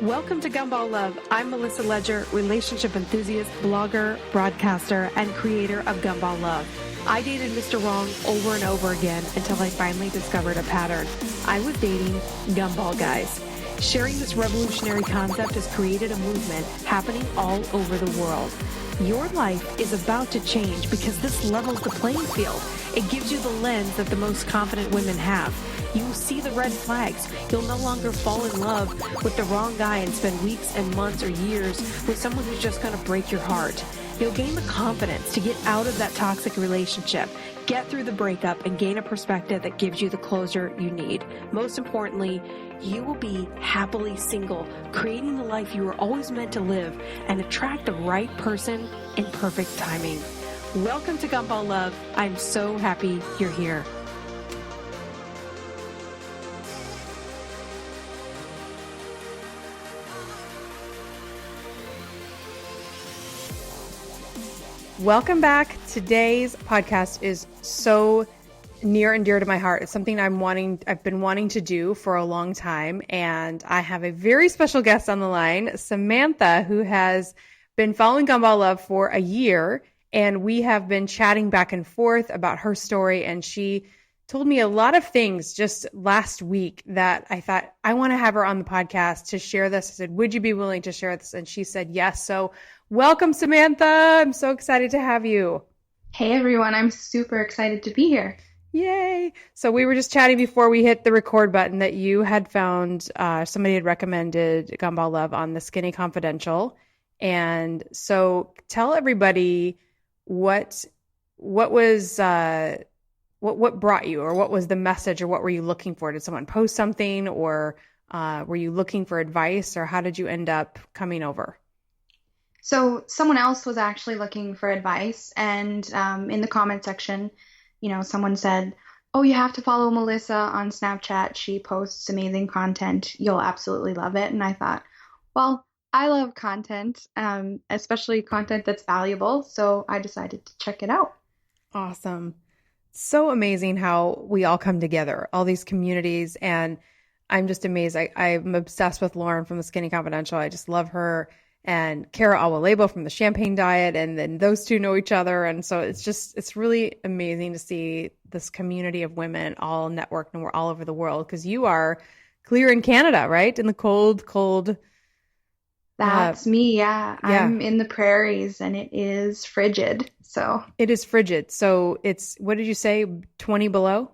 Welcome to Gumball Love. I'm Melissa Ledger, relationship enthusiast, blogger, broadcaster, and creator of Gumball Love. I dated Mr. Wrong over and over again until I finally discovered a pattern. I was dating gumball guys. Sharing this revolutionary concept has created a movement happening all over the world. Your life is about to change because this levels the playing field. It gives you the lens that the most confident women have. You will see the red flags. You'll no longer fall in love with the wrong guy and spend weeks and months or years with someone who's just going to break your heart. You'll gain the confidence to get out of that toxic relationship, get through the breakup, and gain a perspective that gives you the closure you need. Most importantly, you will be happily single, creating the life you were always meant to live, and attract the right person in perfect timing. Welcome to Gumball Love. I'm so happy you're here. Welcome back. Today's podcast is so near and dear to my heart. It's something I've been wanting to do for a long time. And I have a very special guest on the line, Samantha, who has been following Gumball Love for a year. And we have been chatting back and forth about her story. And she told me a lot of things just last week that I thought, I want to have her on the podcast to share this. I said, would you be willing to share this? And she said, yes. So welcome, Samantha. I'm so excited to have you. Hey, everyone. I'm super excited to be here. Yay. So we were just chatting before we hit the record button that you had found somebody had recommended Gumball Love on the Skinny Confidential. And so tell everybody what brought you, or what was the message, or what were you looking for? Did someone post something, or were you looking for advice, or how did you end up coming over? So someone else was actually looking for advice, and in the comment section, someone said, oh, you have to follow Melissa on Snapchat. She posts amazing content. You'll absolutely love it. And I thought, well, I love content, especially content that's valuable. So I decided to check it out. Awesome. So amazing how we all come together, all these communities. And I'm just amazed. I'm obsessed with Lauren from the Skinny Confidential. I just love her. And Cara Awalebo from the Champagne Diet. And then those two know each other. And so it's really amazing to see this community of women all networked, and we're all over the world, because you are clear in Canada, right? In the cold. That's me. Yeah. I'm in the prairies and it is frigid. So it is frigid. So it's, what did you say? 20 below?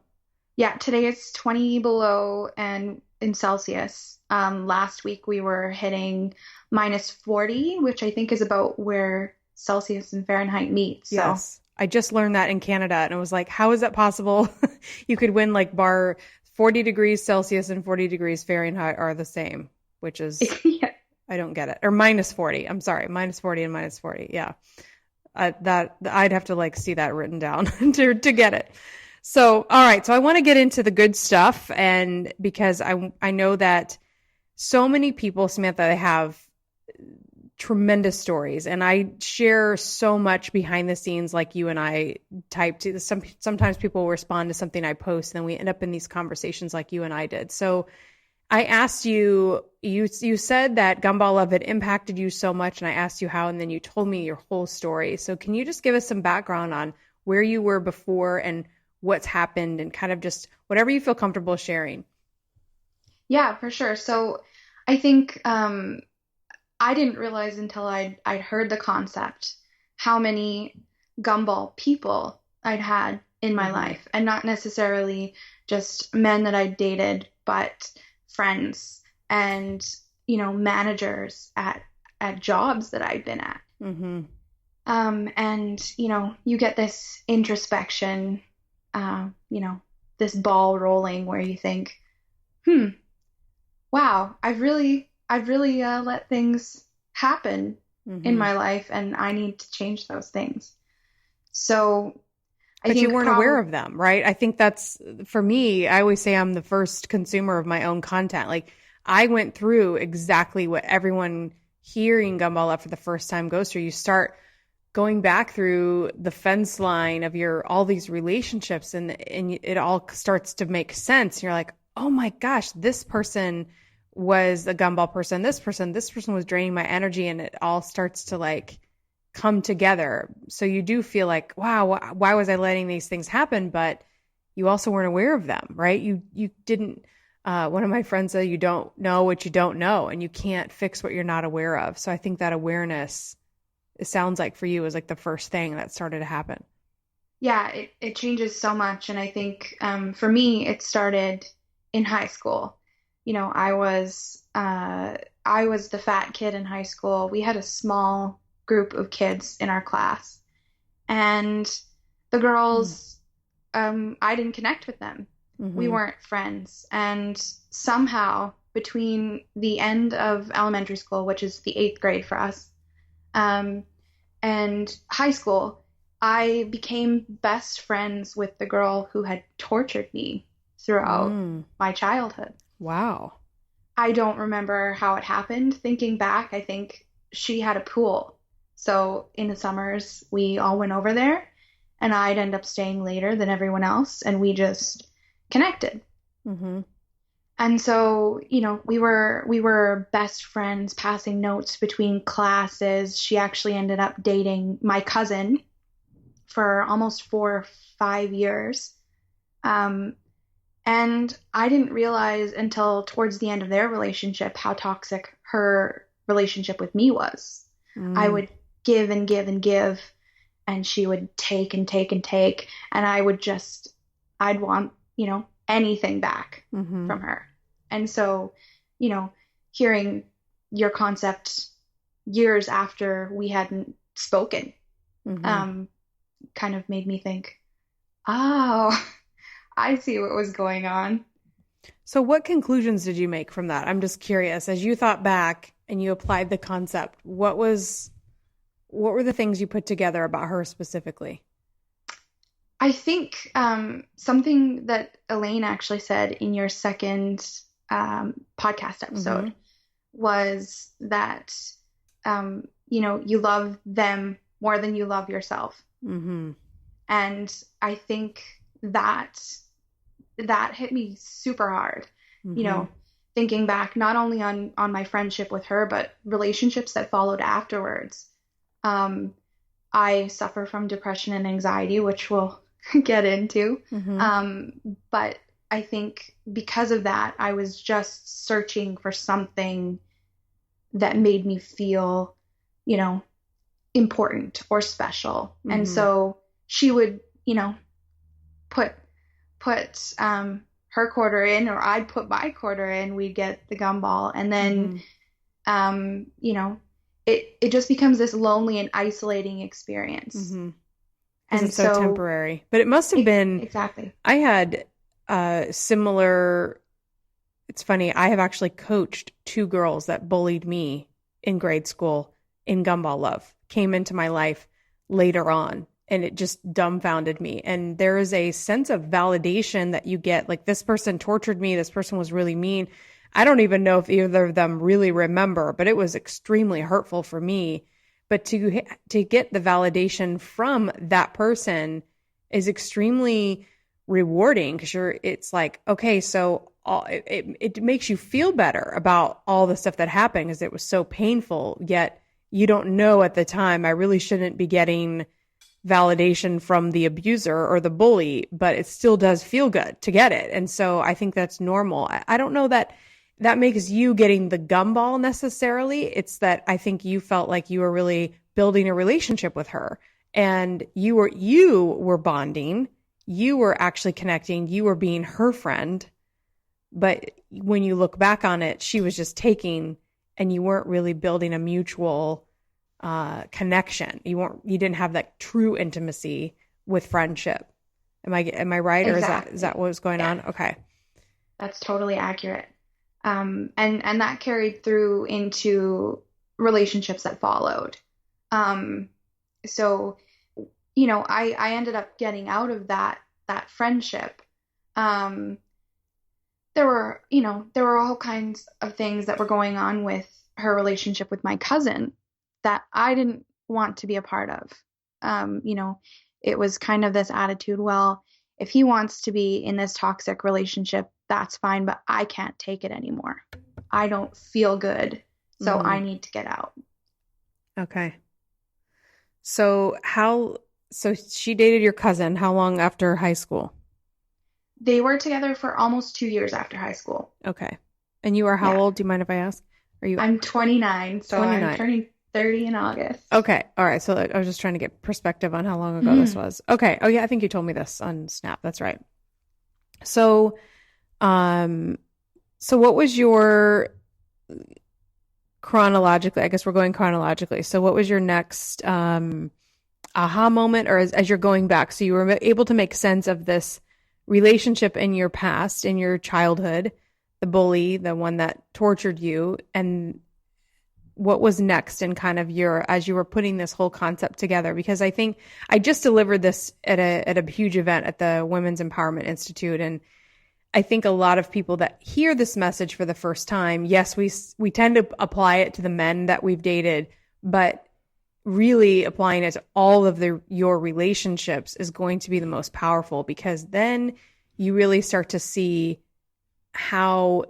Yeah. Today it's 20 below and in Celsius. Last week we were hitting minus 40, which I think is about where Celsius and Fahrenheit meet. So. Yes. I just learned that in Canada, and I was like, how is that possible? You could win like 40 degrees Celsius and 40 degrees Fahrenheit are the same, which is, yeah. I don't get it. Or minus 40. I'm sorry. Minus 40 and minus 40. Yeah. That I'd have to like see that written down to get it. So, all right. So I want to get into the good stuff, and because I know that so many people, Samantha, they have tremendous stories, and I share so much behind the scenes, like you and I type to. Sometimes people will respond to something I post, and then we end up in these conversations like you and I did. So I asked you said that Gumball Love had impacted you so much, and I asked you how, and then you told me your whole story. So can you just give us some background on where you were before and what's happened, and kind of just whatever you feel comfortable sharing? Yeah, for sure. So I think I didn't realize until I'd heard the concept how many gumball people I'd had in my life, and not necessarily just men that I dated, but friends and, managers at jobs that I'd been at. Mm-hmm. And, you get this introspection, this ball rolling where you think, wow, I've really let things happen in my life, and I need to change those things. So But you weren't aware of them, right? I think that's, for me, I always say I'm the first consumer of my own content. Like, I went through exactly what everyone hearing Gumball Love for the first time goes through. You start going back through the fence line of all these relationships, and it all starts to make sense. You're like, oh my gosh, this person was a gumball person. This person was draining my energy, and it all starts to like come together. So you do feel like, wow, why was I letting these things happen? But you also weren't aware of them, right? You didn't. One of my friends said, you don't know what you don't know, and you can't fix what you're not aware of. So I think that awareness, it sounds like for you, was like the first thing that started to happen. Yeah, it changes so much. And I think for me, it started in high school. You know, I was the fat kid in high school. We had a small group of kids in our class, and the girls, I didn't connect with them. We weren't friends. And somehow between the end of elementary school, which is the 8th grade for us, and high school, I became best friends with the girl who had tortured me throughout my childhood. Wow. I don't remember how it happened. Thinking back, I think she had a pool. So in the summers, we all went over there, and I'd end up staying later than everyone else, and we just connected. And so, you know, we were best friends, passing notes between classes. She actually ended up dating my cousin for almost 4 or 5 years. And I didn't realize until towards the end of their relationship how toxic her relationship with me was. I would give and give and give, and she would take and take and take, and I'd want, you know, anything back from her. And so, you know, hearing your concept years after we hadn't spoken, kind of made me think, oh, I see what was going on. So what conclusions did you make from that? I'm just curious, as you thought back and you applied the concept, what were the things you put together about her specifically? I think something that Elaine actually said in your second podcast episode was that, you know, you love them more than you love yourself. And I think that hit me super hard, you know, thinking back not only on my friendship with her, but relationships that followed afterwards. I suffer from depression and anxiety, which we'll get into. But I think because of that, I was just searching for something that made me feel, you know, important or special. And so she would, you know, put her quarter in, or I'd put my quarter in, we'd get the gumball. And then, you know, it just becomes this lonely and isolating experience. And it's so temporary, but it must have been exactly. I had similar. It's funny. I have actually coached 2 girls that bullied me in grade school in gumball love, came into my life later on, and it just dumbfounded me. And there is a sense of validation that you get, like, this person tortured me, this person was really mean. I don't even know if either of them really remember, but it was extremely hurtful for me. But to get the validation from that person is extremely rewarding, because it's like, okay, so it makes you feel better about all the stuff that happened, because it was so painful, yet you don't know at the time, I really shouldn't be getting validation from the abuser or the bully, but it still does feel good to get it. And so I think that's normal. I don't know that makes you getting the gumball necessarily. It's that I think you felt like you were really building a relationship with her, and you were bonding, you were actually connecting, you were being her friend. But when you look back on it, she was just taking, and you weren't really building a mutual connection. You didn't have that true intimacy with friendship. Am I right? Exactly. Or is that what was going on? Okay. That's totally accurate. And that carried through into relationships that followed. So, you know, I ended up getting out of that friendship. There were all kinds of things that were going on with her relationship with my cousin that I didn't want to be a part of. You know, it was kind of this attitude, well, if he wants to be in this toxic relationship, that's fine, but I can't take it anymore. I don't feel good, so I need to get out. Okay. So so she dated your cousin how long after high school? They were together for almost 2 years after high school. Okay. And you are how Yeah. old? Do you mind if I ask? Are you I'm 29, so I'm 29? turning 30 in August. Okay. All right. So I was just trying to get perspective on how long ago this Mhm. was. Okay. Oh yeah, I think you told me this on Snap. That's right. So, so what was your chronologically? I guess we're going chronologically. So what was your next aha moment, or as you're going back? So you were able to make sense of this relationship in your past, in your childhood, the bully, the one that tortured you, and what was next in kind of as you were putting this whole concept together? Because I think I just delivered this at a huge event at the Women's Empowerment Institute, and I think a lot of people that hear this message for the first time, yes, we tend to apply it to the men that we've dated, but really applying it to all of your relationships is going to be the most powerful, because then you really start to see how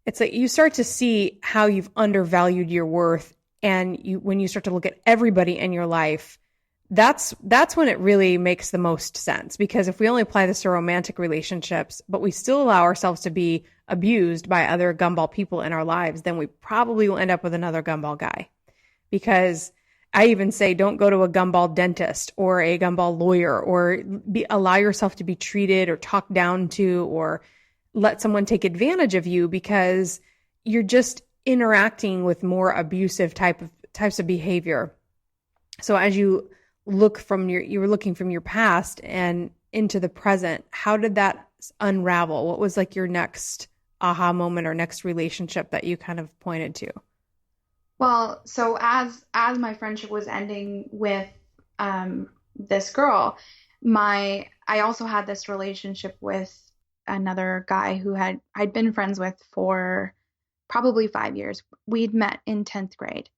it's like you start to see how you've undervalued your worth. And when you start to look at everybody in your life, that's when it really makes the most sense. Because if we only apply this to romantic relationships, but we still allow ourselves to be abused by other gumball people in our lives, then we probably will end up with another gumball guy. Because I even say, don't go to a gumball dentist or a gumball lawyer, or allow yourself to be treated or talked down to, or let someone take advantage of you, because you're just interacting with more abusive types of behavior. So as you were looking from your past and into the present, how did that unravel? What was like your next aha moment or next relationship that you kind of pointed to? Well, so as my friendship was ending with this girl, I also had this relationship with another guy who I'd been friends with for probably 5 years. We'd met in 10th grade.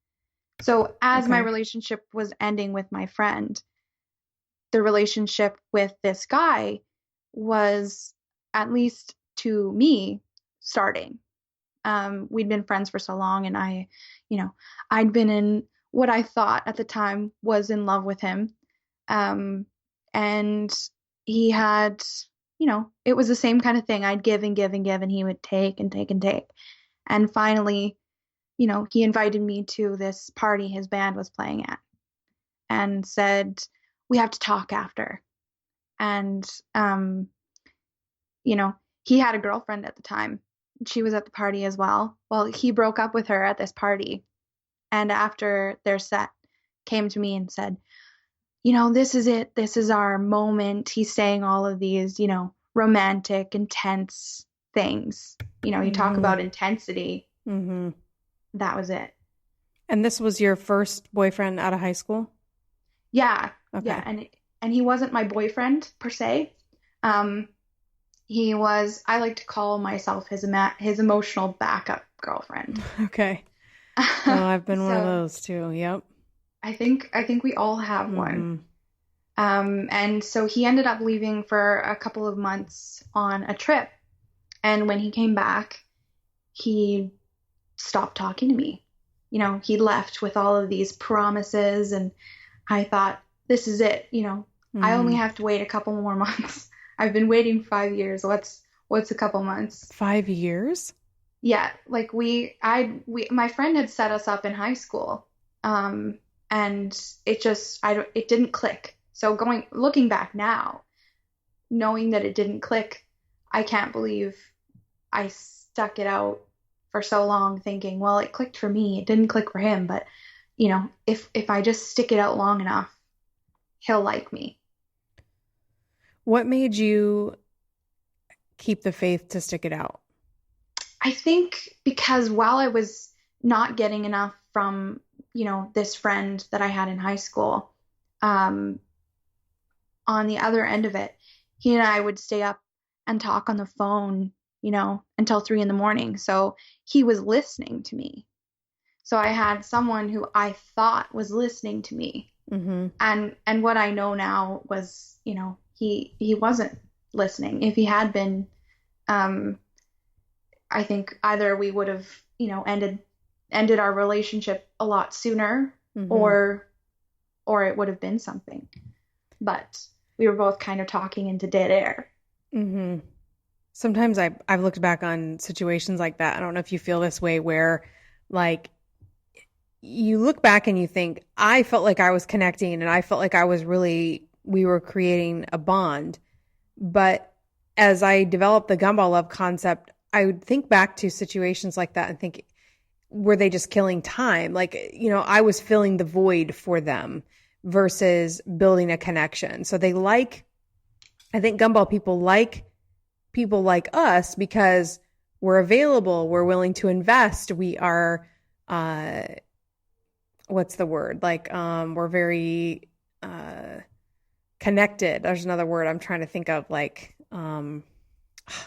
So as my Okay. relationship was ending with my friend, the relationship with this guy was, at least to me, starting. We'd been friends for so long, and I'd been in what I thought at the time was in love with him. And he had, it was the same kind of thing. I'd give and give and give, and he would take and take and take. And finally, he invited me to this party his band was playing at and said, we have to talk after. And, you know, he had a girlfriend at the time. She was at the party as well. Well, he broke up with her at this party. And after their set, came to me and said, this is it. This is our moment. He's saying all of these, romantic, intense things. You talk about intensity. Mm-hmm. That was it. And this was your first boyfriend out of high school? Yeah. Okay. Yeah. And he wasn't my boyfriend per se. He was, I like to call myself his emotional backup girlfriend. Okay. Well, I've been one of So those too. Yep. I think we all have one. And so he ended up leaving for a couple of months on a trip. And when he came back, he stopped talking to me. He left with all of these promises, and I thought, this is it. I only have to wait a couple more months. I've been waiting 5 years. What's a couple months? 5 years? Yeah, like my friend had set us up in high school, and it didn't click. So looking back now, knowing that it didn't click, I can't believe I stuck it out for so long, thinking, well, it clicked for me. It didn't click for him, but if I just stick it out long enough, he'll like me. What made you keep the faith to stick it out? I think because while I was not getting enough from, this friend that I had in high school, on the other end of it, he and I would stay up and talk on the phone, until 3 a.m. So he was listening to me. So I had someone who I thought was listening to me, Mm-hmm. And what I know now was, he wasn't listening. If he had been, um, I think either we would have, ended our relationship a lot sooner, Mm-hmm. or it would have been something. But we were both kind of talking into dead air. Mm-hmm. Sometimes I've looked back on situations like that. I don't know if you feel this way where like you look back and you think, I felt like I was connecting and I felt like we were creating a bond. But as I developed the gumball love concept, I would think back to situations like that and think, were they just killing time? Like, I was filling the void for them versus building a connection. So I think gumball people like us because we're available, we're willing to invest, we are, what's the word? Like, we're very, connected. There's another word I'm trying to think of, like,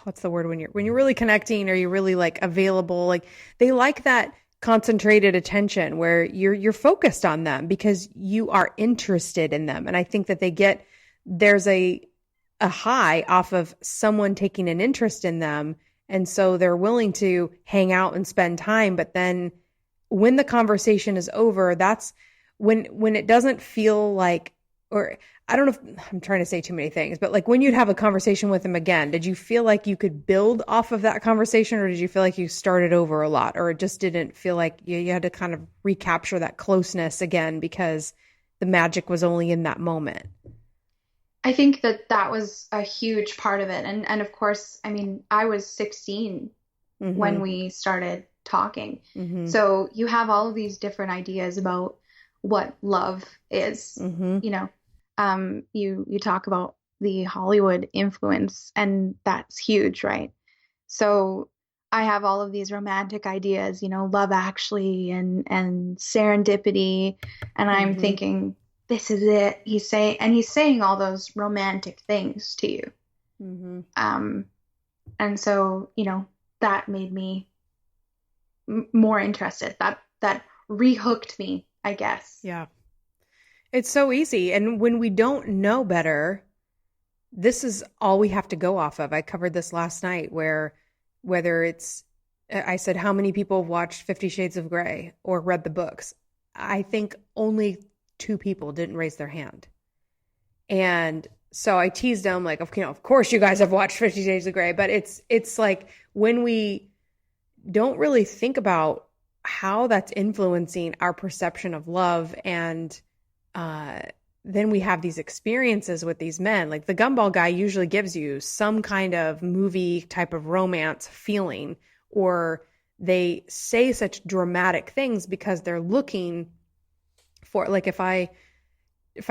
what's the word when you're really connecting or you're really like available, like they like that concentrated attention where you're focused on them because you are interested in them. And I think that there's a high off of someone taking an interest in them, and so they're willing to hang out and spend time. But then when the conversation is over, that's when it doesn't feel like, or I don't know if I'm trying to say too many things, but like when you'd have a conversation with them again, did you feel like you could build off of that conversation, or did you feel like you started over a lot, or it just didn't feel like you had to kind of recapture that closeness again because the magic was only in that moment? I think that was a huge part of it. And of course, I mean, I was 16 when Mm-hmm. we started talking. Mm-hmm. So you have all of these different ideas about what love is. Mm-hmm. You talk about the Hollywood influence, and that's huge, right? So I have all of these romantic ideas, Love Actually and Serendipity, and I'm Mm-hmm. thinking, this is it. He's saying all those romantic things to you. Mm-hmm. Um, and so, that made me more interested. That rehooked me, I guess. Yeah. It's so easy. And when we don't know better, this is all we have to go off of. I covered this last night where whether it's, I said, how many people have watched 50 Shades of Grey or read the books? I think only 2 people didn't raise their hand. And so I teased them like, of course you guys have watched 50 Shades of Grey, but it's like when we don't really think about how that's influencing our perception of love, and uh, then we have these experiences with these men. Like the gumball guy usually gives you some kind of movie type of romance feeling, or they say such dramatic things because they're looking for, like, if I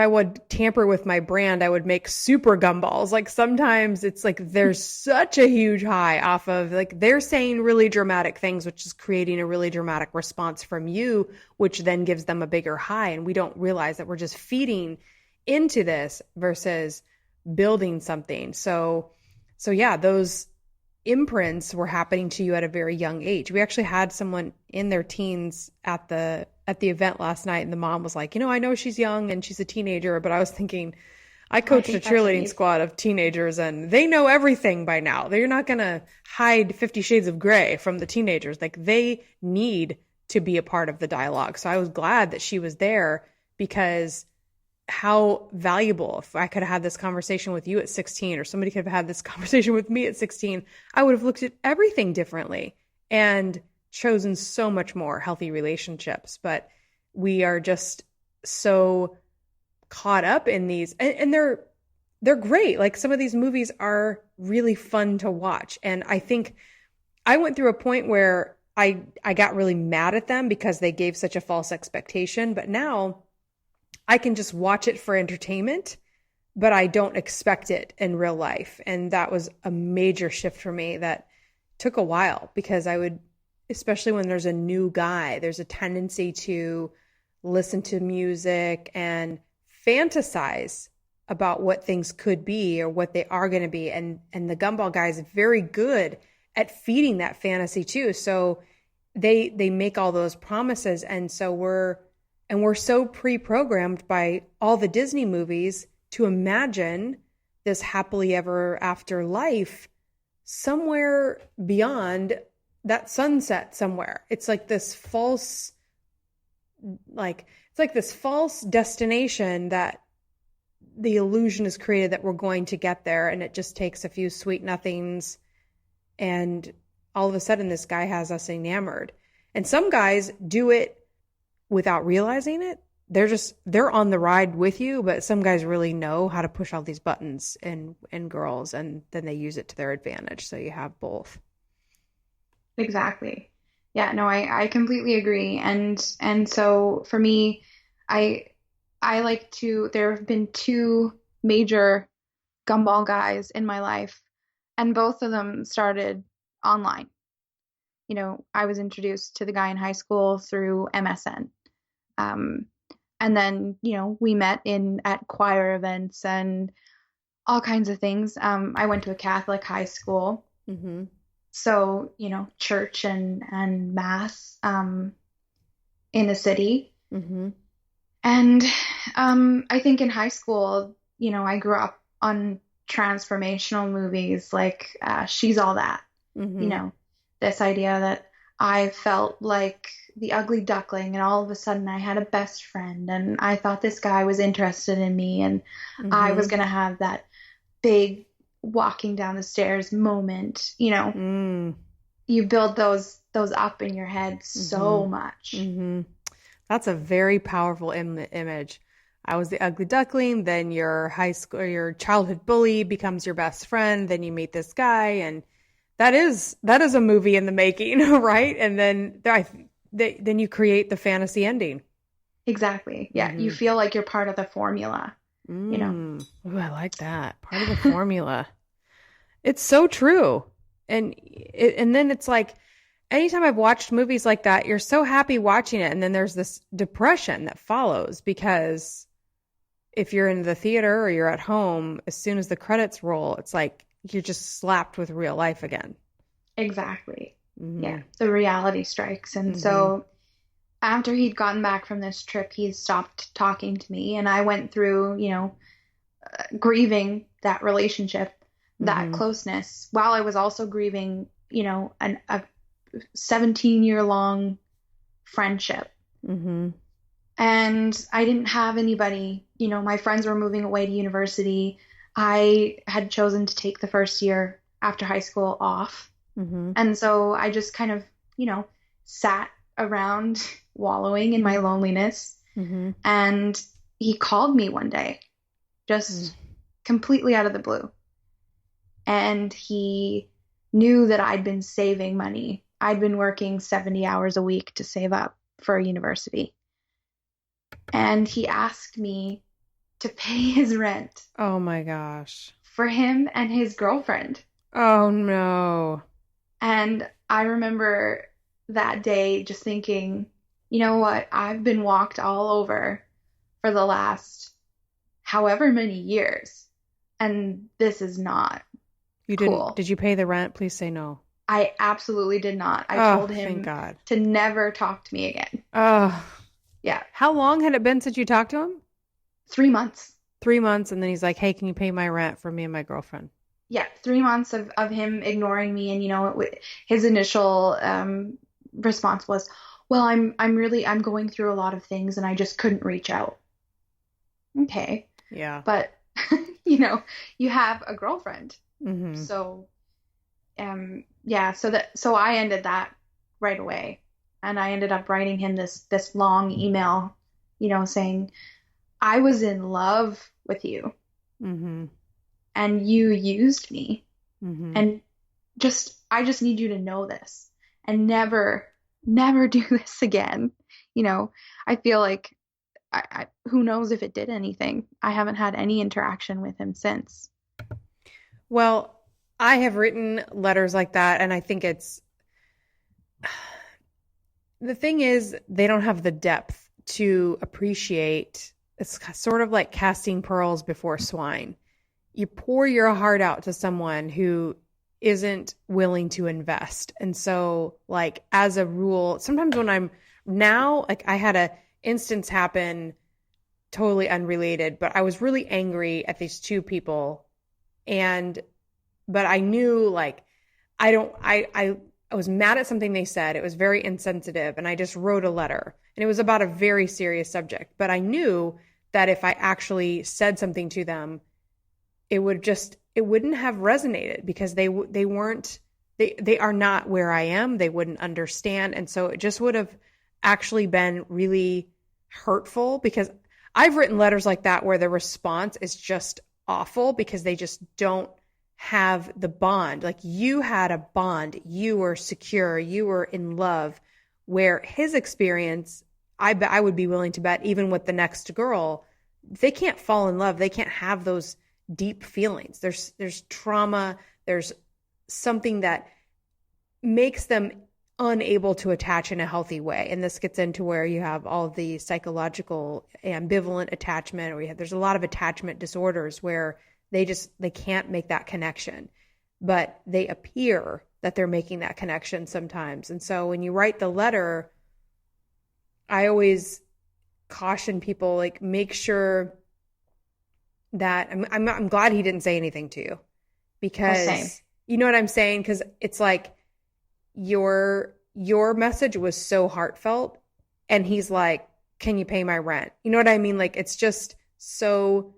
would tamper with my brand, I would make super gumballs. Like sometimes it's like there's such a huge high off of, like, they're saying really dramatic things, which is creating a really dramatic response from you, which then gives them a bigger high. And we don't realize that we're just feeding into this versus building something. So yeah, those imprints were happening to you at a very young age. We actually had someone in their teens at the event last night, and the mom was like, I know she's young and she's a teenager, but I was thinking, I I coached a think that's cheerleading amazing. squad of teenagers and they know everything by now. They're not going to hide 50 Shades of Grey from the teenagers. Like they need to be a part of the dialogue. So I was glad that she was there, because how valuable, if I could have had this conversation with you at 16, or somebody could have had this conversation with me at 16, I would have looked at everything differently and chosen so much more healthy relationships. But we are just so caught up in these, and they're great. Like some of these movies are really fun to watch. And I think I went through a point where I got really mad at them because they gave such a false expectation, but now I can just watch it for entertainment, but I don't expect it in real life. And that was a major shift for me that took a while, because I would, especially when there's a new guy, there's a tendency to listen to music and fantasize about what things could be or what they are going to be. And the gumball guy is very good at feeding that fantasy too. So they make all those promises. And so And we're so pre-programmed by all the Disney movies to imagine this happily ever after life somewhere beyond that sunset somewhere. It's like this false, it's like this false destination that the illusion is created that we're going to get there, and it just takes a few sweet nothings, and all of a sudden this guy has us enamored. And some guys do it without realizing it. They're on the ride with you, but some guys really know how to push all these buttons in girls, and then they use it to their advantage. So you have both. Exactly. Yeah, no, I completely agree. And so for me, I there have been two major gumball guys in my life, and both of them started online. I was introduced to the guy in high school through MSN. And then, we met at choir events and all kinds of things. I went to a Catholic high school. Mm-hmm. So, church and mass in the city. Mm-hmm. And I think in high school, I grew up on transformational movies like She's All That. Mm-hmm. This idea that I felt like the ugly duckling, and all of a sudden I had a best friend, and I thought this guy was interested in me, and Mm-hmm. I was going to have that big walking down the stairs moment. Mm. You build those up in your head so Mm-hmm. much. Mm-hmm. That's a very powerful image. I was the ugly duckling, then your high school or your childhood bully becomes your best friend, then you meet this guy, and that is a movie in the making, right? And then then you create the fantasy ending. Exactly. Yeah, Mm-hmm. you feel like you're part of the formula. Ooh, I like that. Part of the formula. It's so true. And then it's like, anytime I've watched movies like that, you're so happy watching it. And then there's this depression that follows, because if you're in the theater or you're at home, as soon as the credits roll, it's like you're just slapped with real life again. Exactly. Mm-hmm. Yeah, the reality strikes. And so after he'd gotten back from this trip, he stopped talking to me, and I went through, grieving that relationship, that closeness, while I was also grieving, a 17-year-long friendship. Mm-hmm. And I didn't have anybody. My friends were moving away to university. I had chosen to take the first year after high school off. Mm-hmm. And so I just kind of, sat around wallowing in my loneliness. Mm-hmm. And he called me one day, just completely out of the blue. And he knew that I'd been saving money. I'd been working 70 hours a week to save up for university. And he asked me to pay his rent. Oh my gosh. For him and his girlfriend. Oh no. And I remember that day just thinking, you know what? I've been walked all over for the last however many years, and this is not cool. Did you pay the rent? Please say no. I absolutely did not. I told him thank God. to never talk to me again. Oh. Yeah. How long had it been since you talked to him? 3 months. 3 months, and then he's like, hey, can you pay my rent for me and my girlfriend? Yeah, 3 months of him ignoring me, and his initial response was, well, I'm going through a lot of things, and I just couldn't reach out. Okay. Yeah. But you have a girlfriend. Mm-hmm. So yeah, so I ended that right away, and I ended up writing him this long email, saying, I was in love with you. Mm-hmm. And you used me. Mm-hmm. And I just need you to know this, and never do this again. I feel like I who knows if it did anything. I haven't had any interaction with him since. Well, I have written letters like that, and I think the thing is, they don't have the depth to appreciate. It's sort of like casting pearls before swine. You pour your heart out to someone who isn't willing to invest. And so, like, as a rule, sometimes when I'm now, like, I had a instance happen totally unrelated, but I was really angry at these two people. But I knew like, I was mad at something they said. It was very insensitive. And I just wrote a letter, and it was about a very serious subject. But I knew that if I actually said something to them, it wouldn't have resonated, because they are not where I am. They wouldn't understand. And so it just would have actually been really hurtful, because I've written letters like that where the response is just awful because they just don't have the bond. Like, you had a bond, you were secure, you were in love, where his experience, I would be willing to bet, even with the next girl, they can't fall in love. They can't have those deep feelings. There's trauma. There's something that makes them unable to attach in a healthy way. And this gets into where you have all the psychological ambivalent attachment, or there's a lot of attachment disorders where they can't make that connection, but they appear that they're making that connection sometimes. And so when you write the letter, I always caution people, like, make sure that I'm glad he didn't say anything to you, because you know what I'm saying? Because it's like your message was so heartfelt, and he's like, can you pay my rent? You know what I mean? Like, it's just so,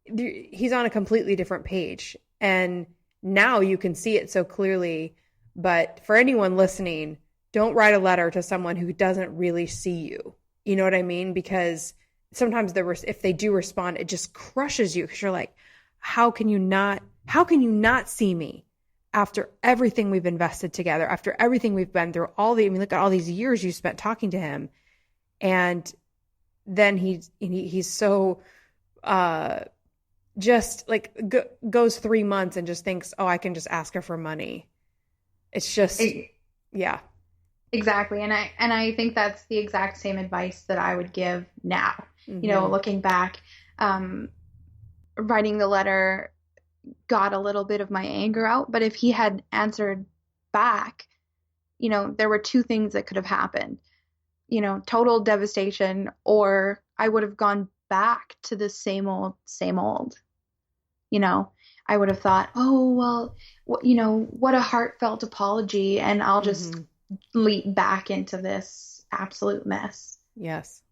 he's on a completely different page, and now you can see it so clearly. But for anyone listening, don't write a letter to someone who doesn't really see you. You know what I mean? Because sometimes if they do respond, it just crushes you, because you're like, how can you not see me after everything we've invested together, after everything we've been through, look at all these years you spent talking to him. And then he's so, just like goes 3 months and just thinks, oh, I can just ask her for money. It's just, yeah. Exactly. And I think that's the exact same advice that I would give now. Mm-hmm. You know, looking back, writing the letter got a little bit of my anger out, but if he had answered back, you know, there were two things that could have happened. You know, total devastation, or I would have gone back to the same old. You know, I would have thought, oh, well, what a heartfelt apology, and I'll just leap back into this absolute mess. Yes.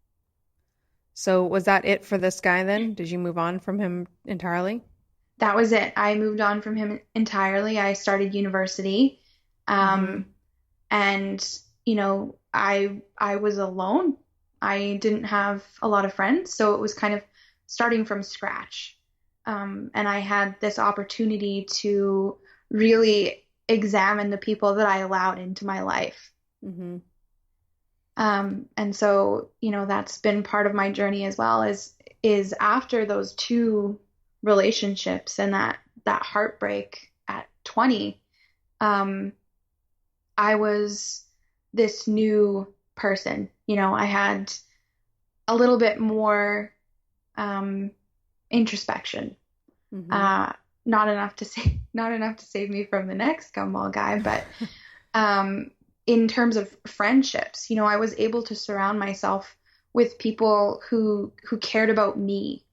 So was that it for this guy then? Did you move on from him entirely? That was it. I moved on from him entirely. I started university. And, you know, I was alone. I didn't have a lot of friends. So it was kind of starting from scratch. And I had this opportunity to really examine the people that I allowed into my life. Mm-hmm. And so, you know, that's been part of my journey as well, is after those two relationships and that heartbreak at 20, I was this new person. You know, I had a little bit more introspection. Mm-hmm. Not enough to save me from the next gumball guy, but in terms of friendships, you know, I was able to surround myself with people who cared about me.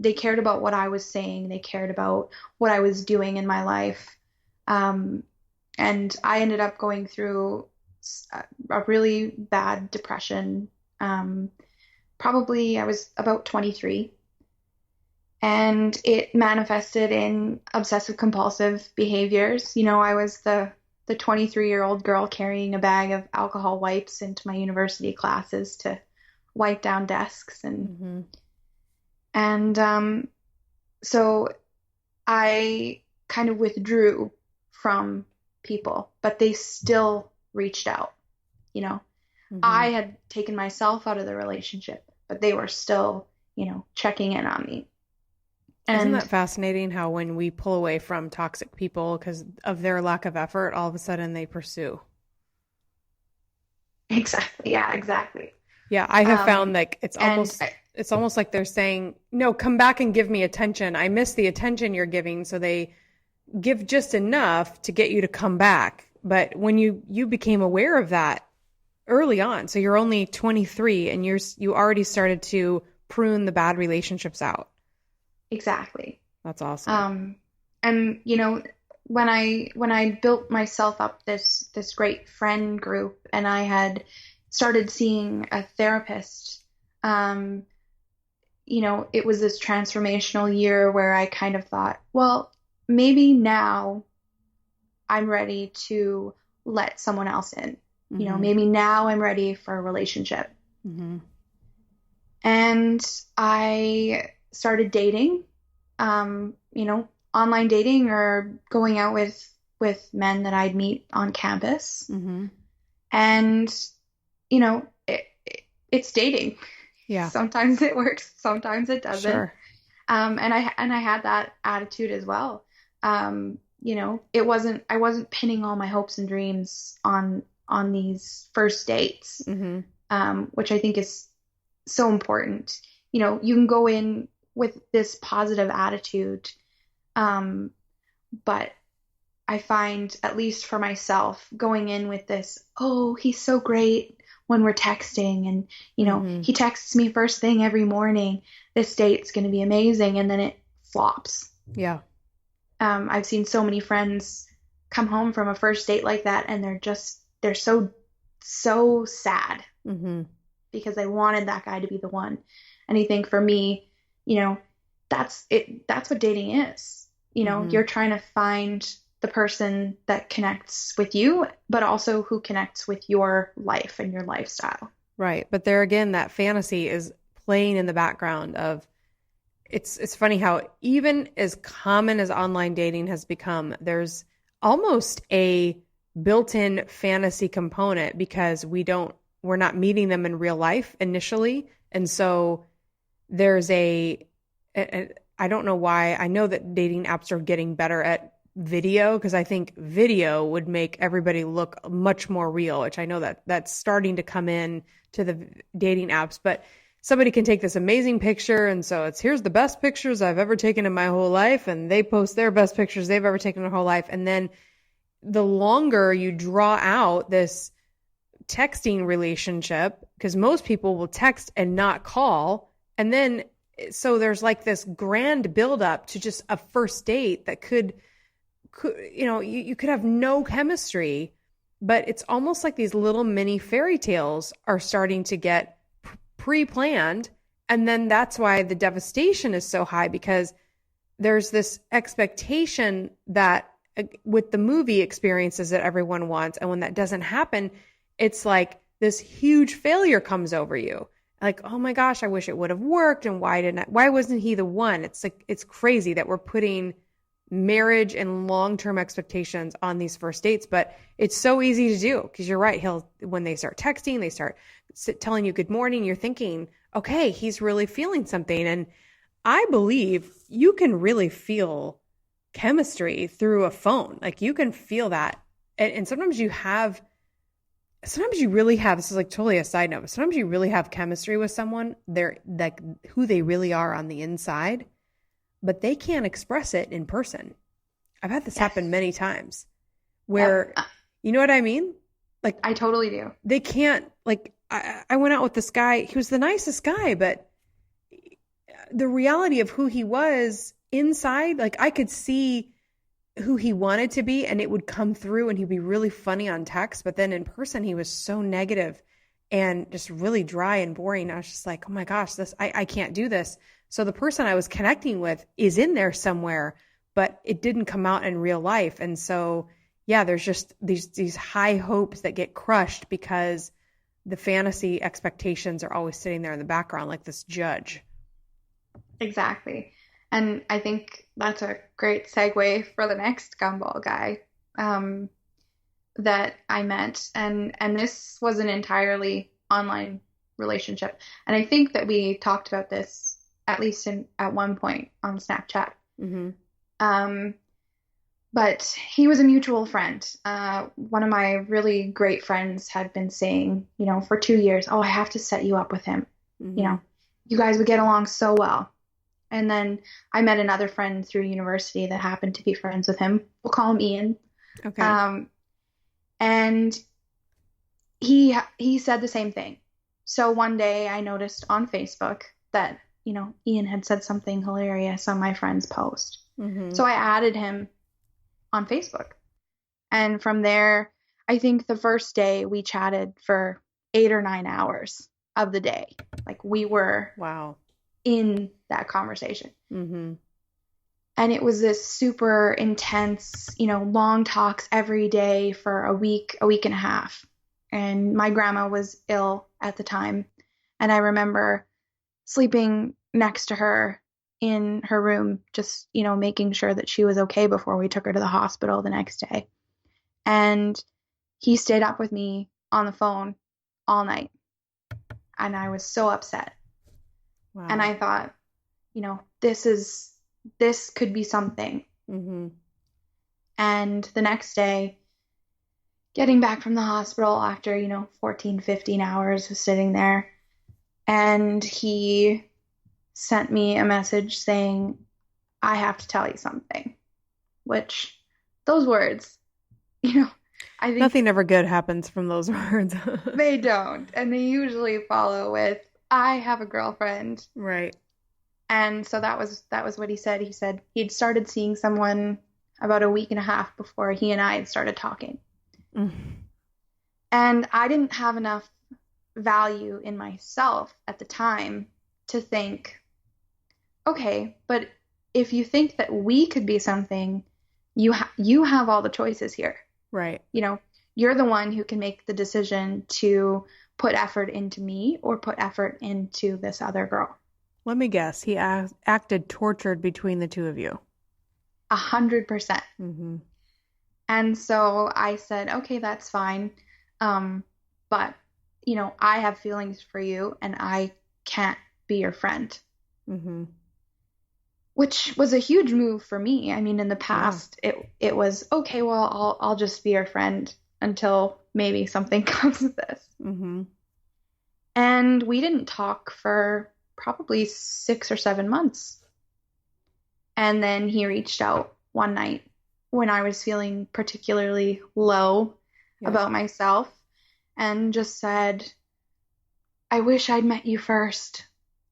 They cared about what I was saying. They cared about what I was doing in my life. And I ended up going through a really bad depression. Probably I was about 23. And it manifested in obsessive compulsive behaviors. You know, I was the 23-year-old girl carrying a bag of alcohol wipes into my university classes to wipe down desks. And so I kind of withdrew from people, but they still reached out. You know, I had taken myself out of the relationship, but they were still, you know, checking in on me. And isn't that fascinating how when we pull away from toxic people because of their lack of effort, all of a sudden they pursue? Exactly. Yeah, exactly. Yeah, I have found like it's almost like they're saying, no, come back and give me attention. I miss the attention you're giving. So they give just enough to get you to come back. But when you became aware of that, early on. So you're only 23 and you already started to prune the bad relationships out. Exactly. That's awesome. And when I built myself up this great friend group, and I had started seeing a therapist, it was this transformational year where I kind of thought, well, maybe now I'm ready to let someone else in. Maybe now I'm ready for a relationship. Mm-hmm. And I started dating, online dating or going out with men that I'd meet on campus. Mm-hmm. And, it's dating. Yeah. Sometimes it works, sometimes it doesn't. Sure. And I had that attitude as well. I wasn't pinning all my hopes and dreams on these first dates, which I think is so important. You can go in with this positive attitude, but I find, at least for myself, going in with this, oh, he's so great when we're texting, and he texts me first thing every morning, this date's going to be amazing, and then it flops. Yeah. I've seen so many friends come home from a first date like that, and they're so sad because they wanted that guy to be the one. And I think for me, that's it. That's what dating is. You're trying to find the person that connects with you, but also who connects with your life and your lifestyle. Right. But there again, that fantasy is playing in the background of, it's funny how even as common as online dating has become, there's almost a built-in fantasy component because we're not meeting them in real life initially. And so there's I don't know why. I know that dating apps are getting better at video, because I think video would make everybody look much more real, which I know that that's starting to come in to the dating apps. But somebody can take this amazing picture, and so here's the best pictures I've ever taken in my whole life, and they post their best pictures they've ever taken in their whole life. And then the longer you draw out this texting relationship, because most people will text and not call, and then so there's like this grand buildup to just a first date that could you could have no chemistry, but it's almost like these little mini fairy tales are starting to get pre-planned. And then that's why the devastation is so high, because there's this expectation that with the movie experiences that everyone wants. And when that doesn't happen, it's like this huge failure comes over you. Like, oh my gosh, I wish it would have worked. And why wasn't he the one? It's like, it's crazy that we're putting marriage and long-term expectations on these first dates, but it's so easy to do, because you're right. When they start texting, they start telling you good morning, you're thinking, okay, he's really feeling something. And I believe you can really feel chemistry through a phone. Like you can feel that. And sometimes you really have, this is like totally a side note, but sometimes you really have chemistry with someone. They're like who they really are on the inside, but they can't express it in person. I've had this happen many times where, you know what I mean? Like, I totally do. They can't, like, I went out with this guy. He was the nicest guy, but the reality of who he was inside, like I could see who he wanted to be, and it would come through, and he'd be really funny on text, but then in person, he was so negative and just really dry and boring. I was just like, oh my gosh, I can't do this. So the person I was connecting with is in there somewhere, but it didn't come out in real life. And so, yeah, there's just these high hopes that get crushed because the fantasy expectations are always sitting there in the background, like this judge. Exactly. And I think that's a great segue for the next gumball guy that I met. And this was an entirely online relationship. And I think that we talked about this at least at one point on Snapchat. Mm-hmm. But he was a mutual friend. One of my really great friends had been saying, for 2 years, oh, I have to set you up with him. Mm-hmm. You guys would get along so well. And then I met another friend through university that happened to be friends with him. We'll call him Ian. Okay. And he said the same thing. So one day I noticed on Facebook that, Ian had said something hilarious on my friend's post. Mm-hmm. So I added him on Facebook. And from there, I think the first day we chatted for 8 or 9 hours of the day. Like we were Wow. in that conversation. Mm-hmm. And it was this super intense, long talks every day for a week and a half. And my grandma was ill at the time. And I remember sleeping next to her in her room, just, making sure that she was okay before we took her to the hospital the next day. And he stayed up with me on the phone all night. And I was so upset. Wow. And I thought, this could be something. Mm-hmm. And the next day, getting back from the hospital after, 14, 15 hours of sitting there, and he sent me a message saying, I have to tell you something, which those words, I think nothing ever good happens from those words. they don't. And they usually follow with, I have a girlfriend. Right. And so that was what he said. He said he'd started seeing someone about a week and a half before he and I had started talking. Mm. And I didn't have enough value in myself at the time to think, okay, but if you think that we could be something, you have all the choices here. Right. You're the one who can make the decision to put effort into me or put effort into this other girl. Let me guess. He acted tortured between the two of you. 100%. Mm-hmm. And so I said, okay, that's fine. But, I have feelings for you and I can't be your friend. Mm-hmm. Which was a huge move for me. I mean, in the past, it was, okay, well, I'll just be your friend until maybe something comes of this. Mm-hmm. And we didn't talk for probably 6 or 7 months. And then he reached out one night when I was feeling particularly low about myself and just said, I wish I'd met you first.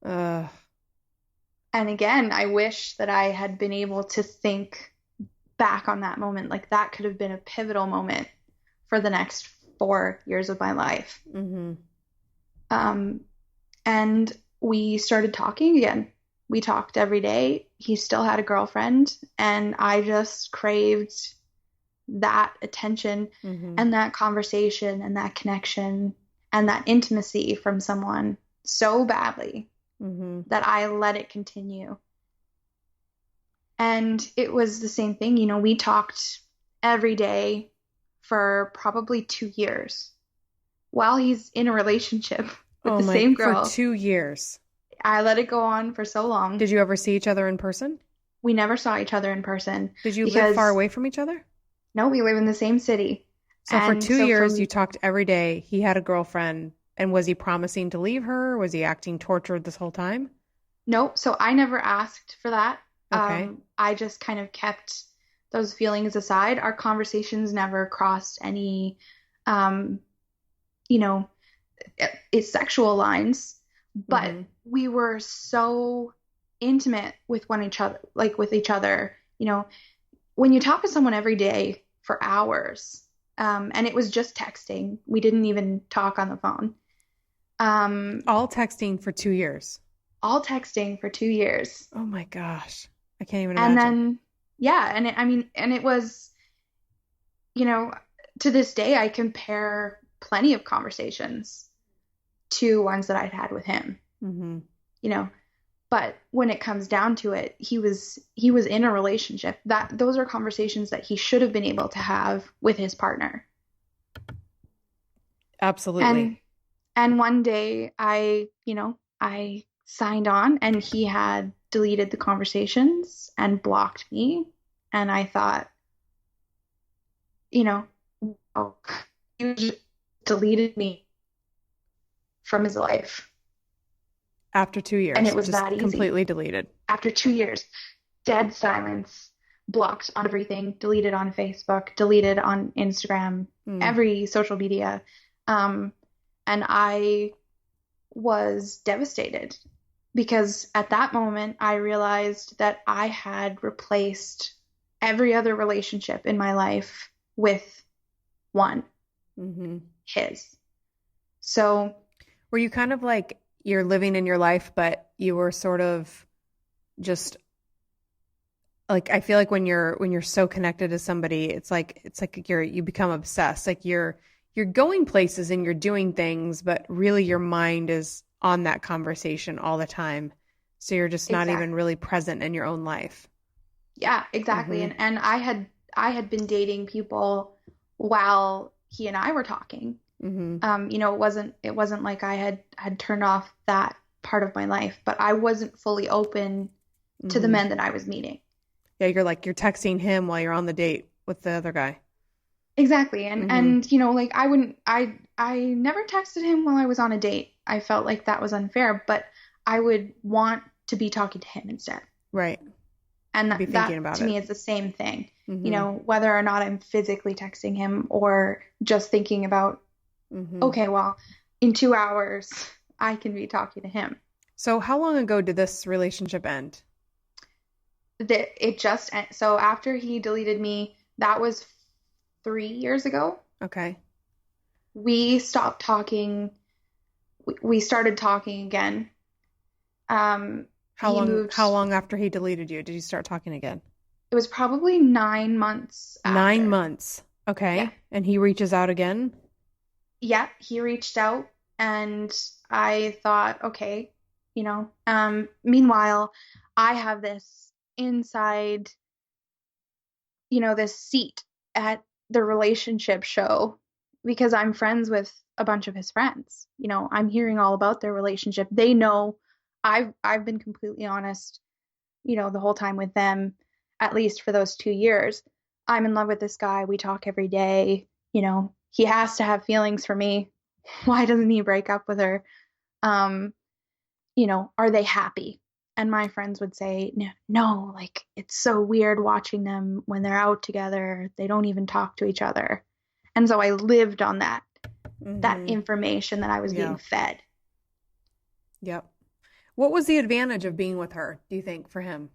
And again, I wish that I had been able to think back on that moment. Like that could have been a pivotal moment for the next 4 years of my life. Mm-hmm. And we started talking again. We talked every day. He still had a girlfriend, and I just craved that attention and that conversation and that connection and that intimacy from someone so badly that I let it continue. And it was the same thing. We talked every day for probably 2 years while he's in a relationship with the same girl. For 2 years. I let it go on for so long. Did you ever see each other in person? We never saw each other in person. Did you live far away from each other? No, we live in the same city. So for 2 years, you talked every day. He had a girlfriend. And was he promising to leave her? Was he acting tortured this whole time? No. So I never asked for that. Okay. I just kind of kept those feelings aside. Our conversations never crossed any, sexual lines. But we were so intimate with each other. When you talk to someone every day for hours, and it was just texting. We didn't even talk on the phone. All texting for 2 years. All texting for 2 years. Oh my gosh. I can't even imagine. And then, it was, to this day, I compare plenty of conversations to ones that I'd had with him. But when it comes down to it, he was in a relationship. Those are conversations that he should have been able to have with his partner. Absolutely. And one day I signed on and he had deleted the conversations and blocked me. And I thought, oh, he just deleted me from his life. After 2 years. And it was just that easy. Completely deleted. After 2 years, dead silence, blocked on everything, deleted on Facebook, deleted on Instagram, every social media. Um, and I was devastated because at that moment I realized that I had replaced every other relationship in my life with one, Mm-hmm. his. So, Were you kind of like you're living in your life, but you were sort of just like I feel like when you're so connected to somebody, it's like you become obsessed. Like you're going places and you're doing things, but really your mind is on that conversation all the time. So you're just not even exactly. really present in your own life. Yeah, exactly. Mm-hmm. And I had been dating people while he and I were talking. Mm-hmm. It wasn't like I had turned off that part of my life, but I wasn't fully open to the Mm-hmm. men that I was meeting. Yeah, you're texting him while you're on the date with the other guy. Exactly. And Mm-hmm. and you know, like I never texted him while I was on a date. I felt like that was unfair, but I would want to be talking to him instead. Right. And Be that thinking about to it. me is the same thing. Mm-hmm. Whether or not I'm physically texting him or just thinking about, Mm-hmm. okay, well, in 2 hours I can be talking to him. So how long ago did this relationship end? So after he deleted me, that was 3 years ago. Okay. We stopped talking. We started talking again. How He long moved. how long after he deleted you did you start talking again? It was probably 9 months 9 after. months. Yeah. Okay. And he reaches out again? Yeah, he reached out and I thought, okay, meanwhile, I have this inside, this seat at the relationship show because I'm friends with a bunch of his friends. I'm hearing all about their relationship. They know I've been completely honest, the whole time with them, at least for those 2 years. I'm in love with this guy. We talk every day. He has to have feelings for me. Why doesn't he break up with her? Um, are they happy? And my friends would say, no, no, like it's so weird watching them when they're out together. They don't even talk to each other. And so I lived on that Mm-hmm. information that I was being Yeah. fed. Yep. What was the advantage of being with her, do you think, for him?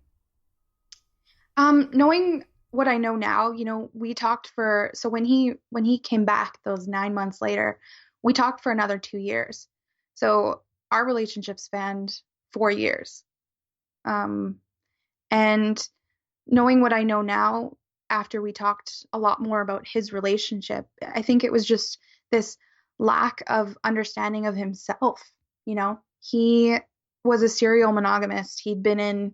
Knowing what I know now, we talked so when he came back those 9 months later, we talked for another 2 years. So our relationship spanned 4 years. Um, and knowing what I know now, after we talked a lot more about his relationship, I think it was just this lack of understanding of himself. He was a serial monogamist. He'd been in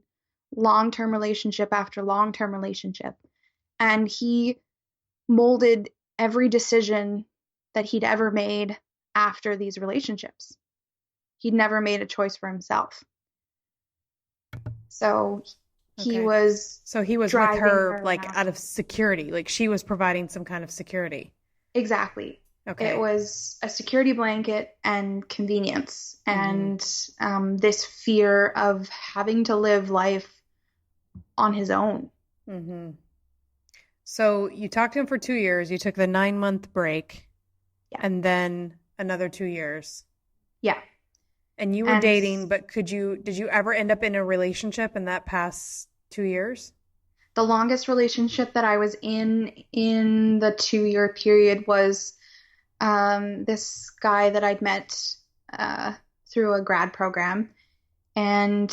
long-term relationship after long-term relationship, and he molded every decision that he'd ever made after these relationships. He'd never made a choice for himself. So he Okay. was So he was with driving her her like out around. of security, like she was providing some kind of security. Exactly. It Okay. was a security blanket and convenience, Mm-hmm. and this fear of having to live life on his own. Mm-hmm. So you talked to him for 2 years. You took the 9 month break Yeah. and then another 2 years. Yeah. And you were And dating, but did you ever end up in a relationship in that past 2 years? the longest relationship that I was in the 2 year period was this guy that I'd met uh, through a grad program, and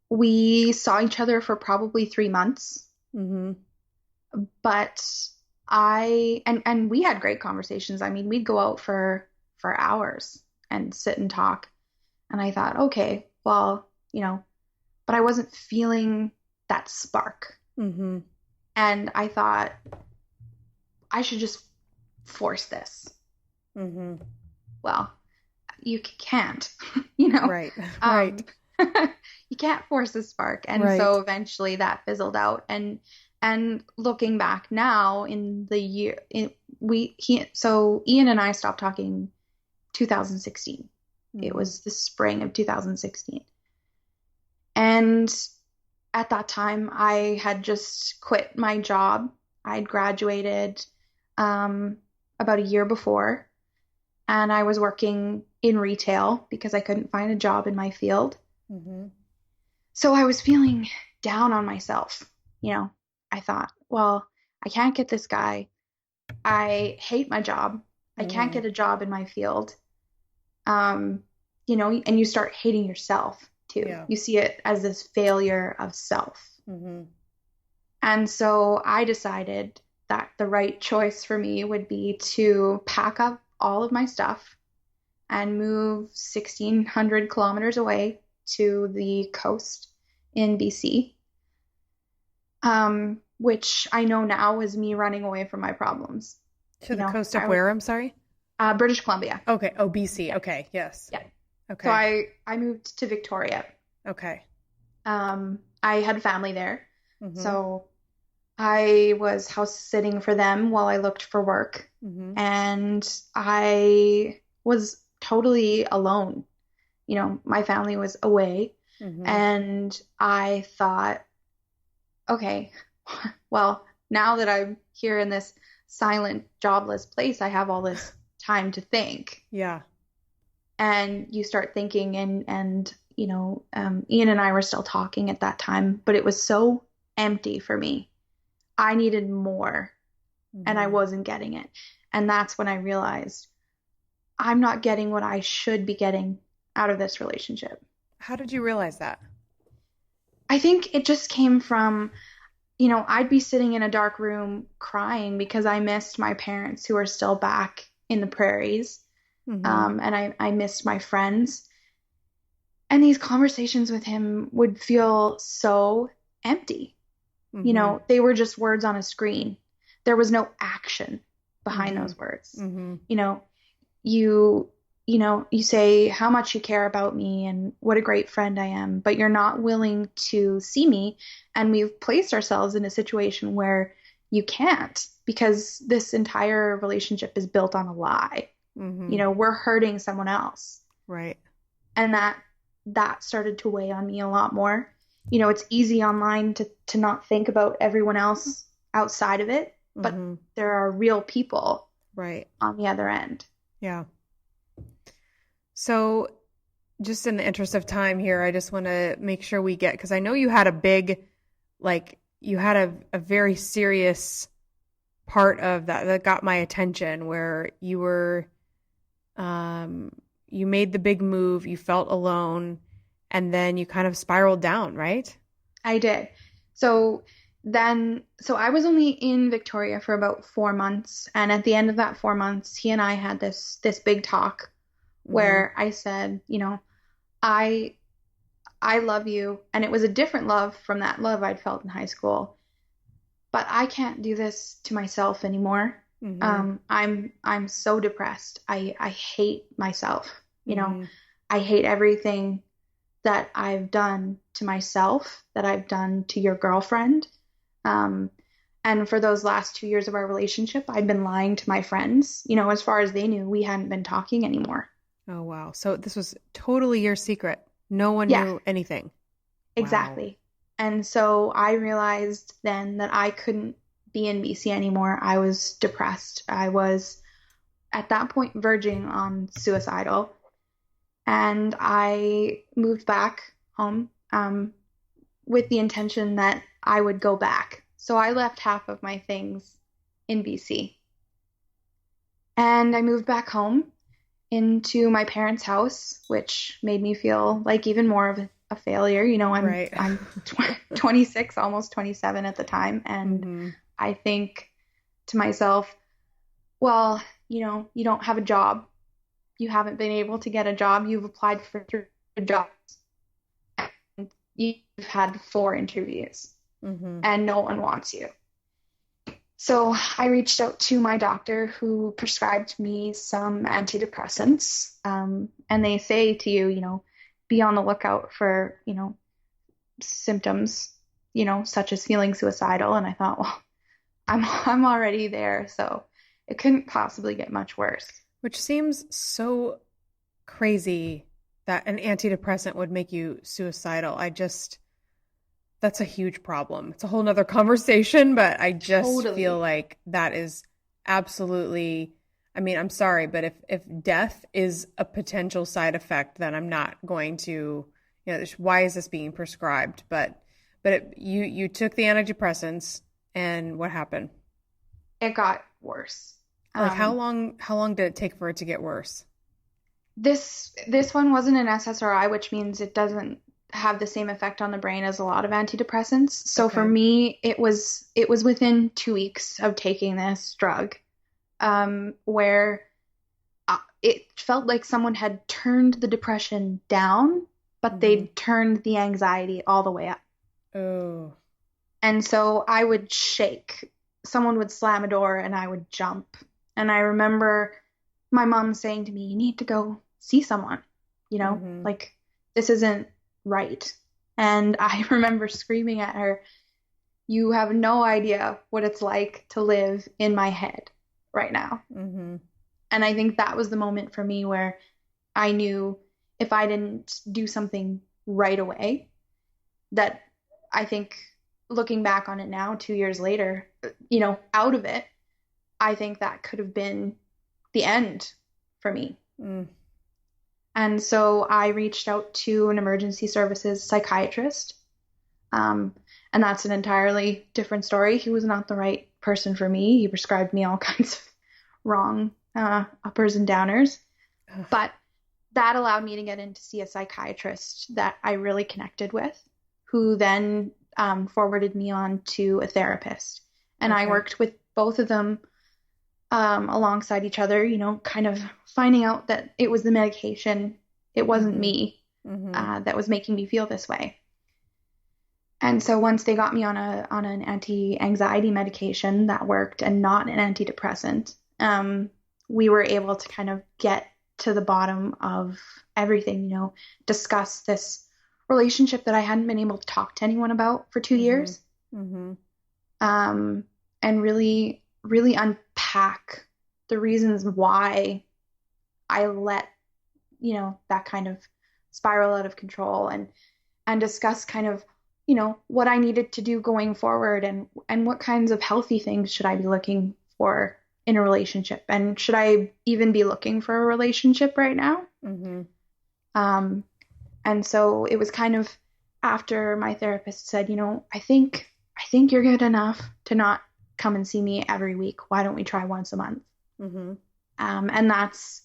we saw each other for probably 3 months. Mm-hmm. But and we had great conversations. I mean, we'd go out for hours and sit and talk. And I thought, okay, well, but I wasn't feeling that spark. Mm-hmm. And I thought I should just force this. Mm-hmm. Well, you can't, you know. Right. Um, Right. you can't force a spark. And Right. so eventually that fizzled out. And looking back now in the year, so Ian and I stopped talking 2016. It Mm-hmm. was the spring of 2016. And at that time, I had just quit my job. I'd graduated about a year before. and I was working in retail because I couldn't find a job in my field. Mm-hmm. So I was feeling down on myself. I thought, well, I can't get this guy. I hate my job. I can't Mm-hmm. get a job in my field. And you start hating yourself too. Yeah. You see it as this failure of self. Mm-hmm. And so I decided that the right choice for me would be to pack up all of my stuff and move 1,600 kilometers away to the coast in BC, which I know now was me running away from my problems. To the coast of where? I'm sorry? British Columbia. Okay. Oh, BC. Okay. Yes. Yeah. Okay. So I moved to Victoria. Okay. I had family there. Mm-hmm. So I was house sitting for them while I looked for work. Mm-hmm. And I was totally alone. My family was away. Mm-hmm. And I thought, okay, well, now that I'm here in this silent, jobless place, I have all this time to think. Yeah. And you start thinking, and Ian and I were still talking at that time, but it was so empty for me. I needed more, and I wasn't getting it. And that's when I realized I'm not getting what I should be getting out of this relationship. How did you realize that? I think it just came from, I'd be sitting in a dark room crying because I missed my parents who are still back in the prairies. Mm-hmm. And I missed my friends. And these conversations with him would feel so empty. Mm-hmm. They were just words on a screen. There was no action behind those words. Mm-hmm. You say how much you care about me and what a great friend I am, but you're not willing to see me. And we've placed ourselves in a situation where you can't, because this entire relationship is built on a lie. Mm-hmm. We're hurting someone else. Right. And that started to weigh on me a lot more. It's easy online to not think about everyone else outside of it, but there are real people right on the other end. Yeah. So just in the interest of time here, I just want to make sure we get, because I know you had a very serious part of that got my attention, where you were, you made the big move, you felt alone, and then you kind of spiraled down, right? I did. So I was only in Victoria for about 4 months. And at the end of that 4 months, he and I had this big talk where I said, I love you. And it was a different love from that love I'd felt in high school. But I can't do this to myself anymore. I'm so depressed. I hate myself. I hate everything that I've done to myself, that I've done to your girlfriend. And for those last 2 years of our relationship, I'd been lying to my friends. As far as they knew, we hadn't been talking anymore. Oh, wow. So this was totally your secret. No one Yeah. knew anything. Exactly. Wow. And so I realized then that I couldn't be in BC anymore. I was depressed. I was at that point verging on suicidal. And I moved back home with the intention that I would go back. So I left half of my things in BC. And I moved back home into my parents' house, which made me feel like even more of a failure. I'm 26, almost 27 at the time. And I think to myself, well, you don't have a job. You haven't been able to get a job. You've applied for 3 jobs. And you've had 4 interviews. And no one wants you. So I reached out to my doctor, who prescribed me some antidepressants. And they say to you, be on the lookout for, symptoms, such as feeling suicidal. And I thought, well, I'm already there, so it couldn't possibly get much worse. Which seems so crazy that an antidepressant would make you suicidal. That's a huge problem. It's a whole nother conversation, but I just feel like that is absolutely I mean, I'm sorry, but if death is a potential side effect, then I'm not going to, why is this being prescribed? But you took the antidepressants, and what happened? It got worse. Like how long did it take for it to get worse? This one wasn't an SSRI, which means it doesn't have the same effect on the brain as a lot of antidepressants. So Okay. for me, it was within 2 weeks of taking this drug, where it felt like someone had turned the depression down, but they'd turned the anxiety all the way up. Oh. And so I would shake. Someone would slam a door and I would jump. And I remember my mom saying to me, "You need to go see someone, like this isn't right." And I remember screaming at her, "You have no idea what it's like to live in my head right now." And I think that was the moment for me where I knew if I didn't do something right away, that I think looking back on it now, 2 years later, out of it, I think that could have been the end for me. And so I reached out to an emergency services psychiatrist. And that's an entirely different story. He was not the right person for me. He prescribed me all kinds of wrong uppers and downers. But that allowed me to get in to see a psychiatrist that I really connected with, who then forwarded me on to a therapist. And I worked with both of them alongside each other, kind of finding out that it was the medication. It wasn't me that was making me feel this way. And so once they got me on an anti-anxiety medication that worked and not an antidepressant, we were able to kind of get to the bottom of everything, discuss this relationship that I hadn't been able to talk to anyone about for 2 years. And really, really unpack the reasons why I let, that kind of spiral out of control, and discuss kind of, what I needed to do going forward, and what kinds of healthy things should I be looking for in a relationship, and should I even be looking for a relationship right now? And so it was kind of after my therapist said, I think you're good enough to not come and see me every week. Why don't we try once a month? And that's,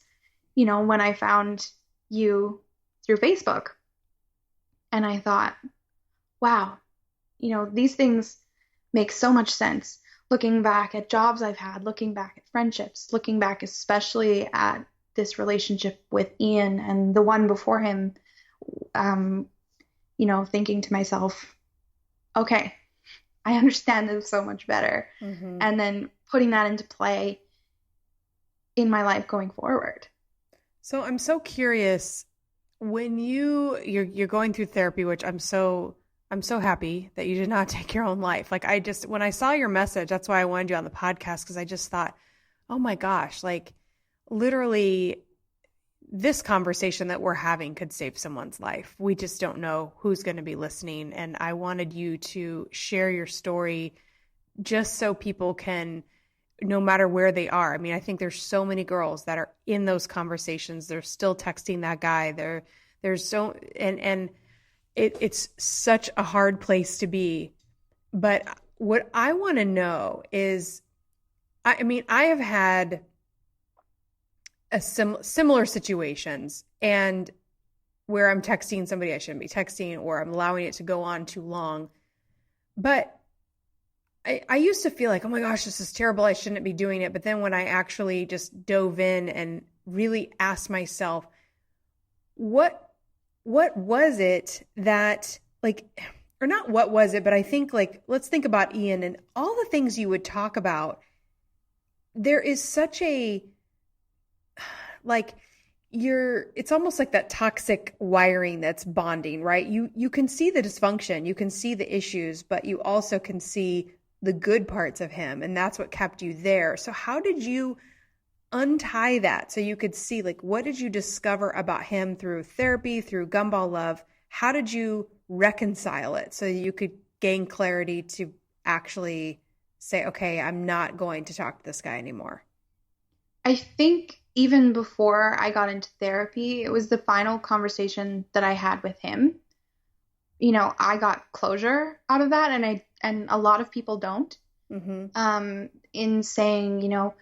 when I found you through Facebook, and I thought, wow, these things make so much sense. Looking back at jobs I've had, looking back at friendships, looking back especially at this relationship with Ian and the one before him, thinking to myself, okay, I understand this so much better. And then putting that into play in my life going forward. So I'm so curious, when you're going through therapy, which I'm so happy that you did not take your own life. Like when I saw your message, that's why I wanted you on the podcast, because I just thought, oh my gosh, like literally this conversation that we're having could save someone's life. We just don't know who's going to be listening. And I wanted you to share your story just so people can, no matter where they are. I mean, I think there's so many girls that are in those conversations. They're still texting that guy. There's so, and it's such a hard place to be. But what I want to know is, I mean, I have had similar situations, and where I'm texting somebody I shouldn't be texting, or I'm allowing it to go on too long. But I used to feel like, oh my gosh, this is terrible. I shouldn't be doing it. But then when I actually just dove in and really asked myself, what was it that, like, or not what was it, but I think, like, let's think about Ian and all the things you would talk about. There is such a, like, it's almost like that toxic wiring that's bonding, right? You can see the dysfunction, you can see the issues, but you also can see the good parts of him, and that's what kept you there. So how did you untie that so you could see, like, what did you discover about him through therapy, through Gumball Love? How did you reconcile it so you could gain clarity to actually say, okay, I'm not going to talk to this guy anymore? I think even before I got into therapy, it was the final conversation that I had with him. I got closure out of that, and a lot of people don't. Mm-hmm. In saying,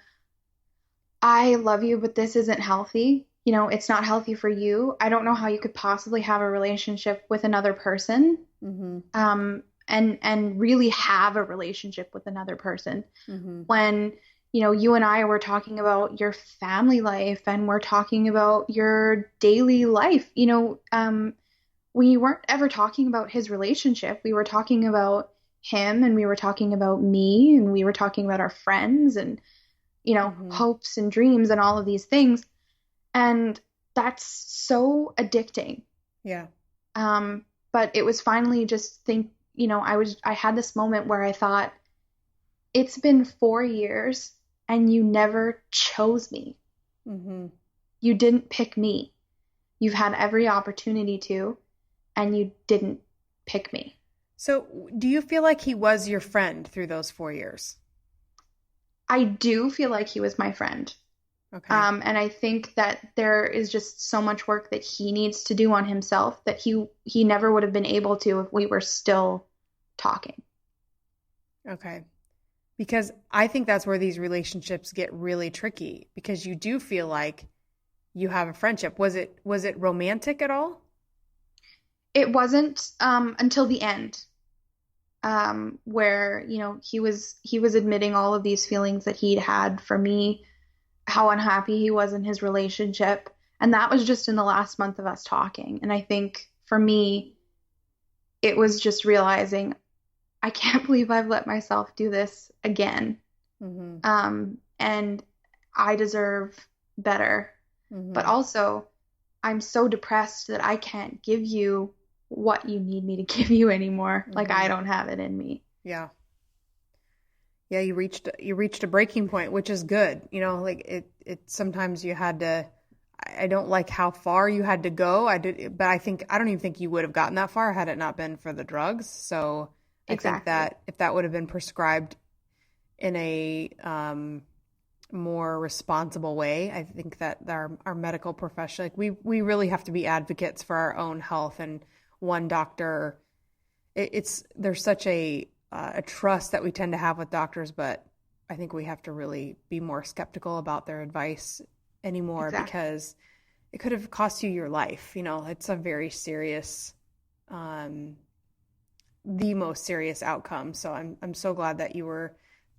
I love you, but this isn't healthy. It's not healthy for you. I don't know how you could possibly have a relationship with another person, Mm-hmm. and really have a relationship with another person Mm-hmm. when, you and I were talking about your family life and we're talking about your daily life. We weren't ever talking about his relationship. We were talking about him and we were talking about me and we were talking about our friends and, Mm-hmm. hopes and dreams and all of these things. And that's so addicting. Yeah. But it was finally just I had this moment where I thought, it's been 4 years and you never chose me. Mm-hmm. You didn't pick me. You've had every opportunity to, and you didn't pick me. So, do you feel like he was your friend through those 4 years? I do feel like he was my friend. Okay. And I think that there is just so much work that he needs to do on himself that he never would have been able to if we were still talking. Okay. Because I think that's where these relationships get really tricky because you do feel like you have a friendship. Was it romantic at all? It wasn't until the end, where he was admitting all of these feelings that he'd had for me, how unhappy he was in his relationship, and that was just in the last month of us talking. And I think for me, it was just realizing I can't believe I've let myself do this again. Mm-hmm. And I deserve better. But Mm-hmm. also, I'm so depressed that I can't give you what you need me to give you anymore. Like Mm-hmm. I don't have it in me. Yeah. Yeah, you reached a breaking point, which is good. Like it sometimes you had to I don't like how far you had to go. But I don't even think you would have gotten that far had it not been for the drugs. So I think Exactly. that if that would have been prescribed in a more responsible way, I think that our medical profession, like we really have to be advocates for our own health. And one doctor, there's such a trust that we tend to have with doctors, but I think we have to really be more skeptical about their advice anymore Exactly. because it could have cost you your life. It's a very serious, um, the most serious outcome. So I'm so glad that you were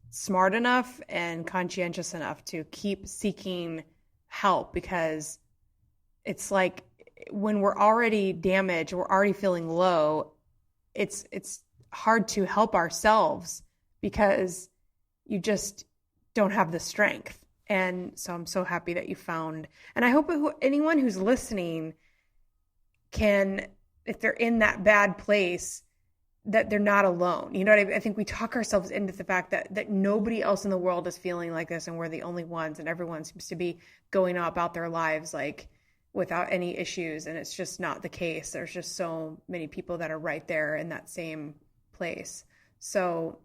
smart enough and conscientious enough to keep seeking help because it's like when we're already damaged, we're already feeling low, it's hard to help ourselves because you just don't have the strength. And so I'm so happy that you found, and I hope anyone who's listening can, if they're in that bad place, that they're not alone. You know what I mean? I think we talk ourselves into the fact that nobody else in the world is feeling like this and we're the only ones and everyone seems to be going about their lives like without any issues, and it's just not the case. There's just so many people that are right there in that same place. So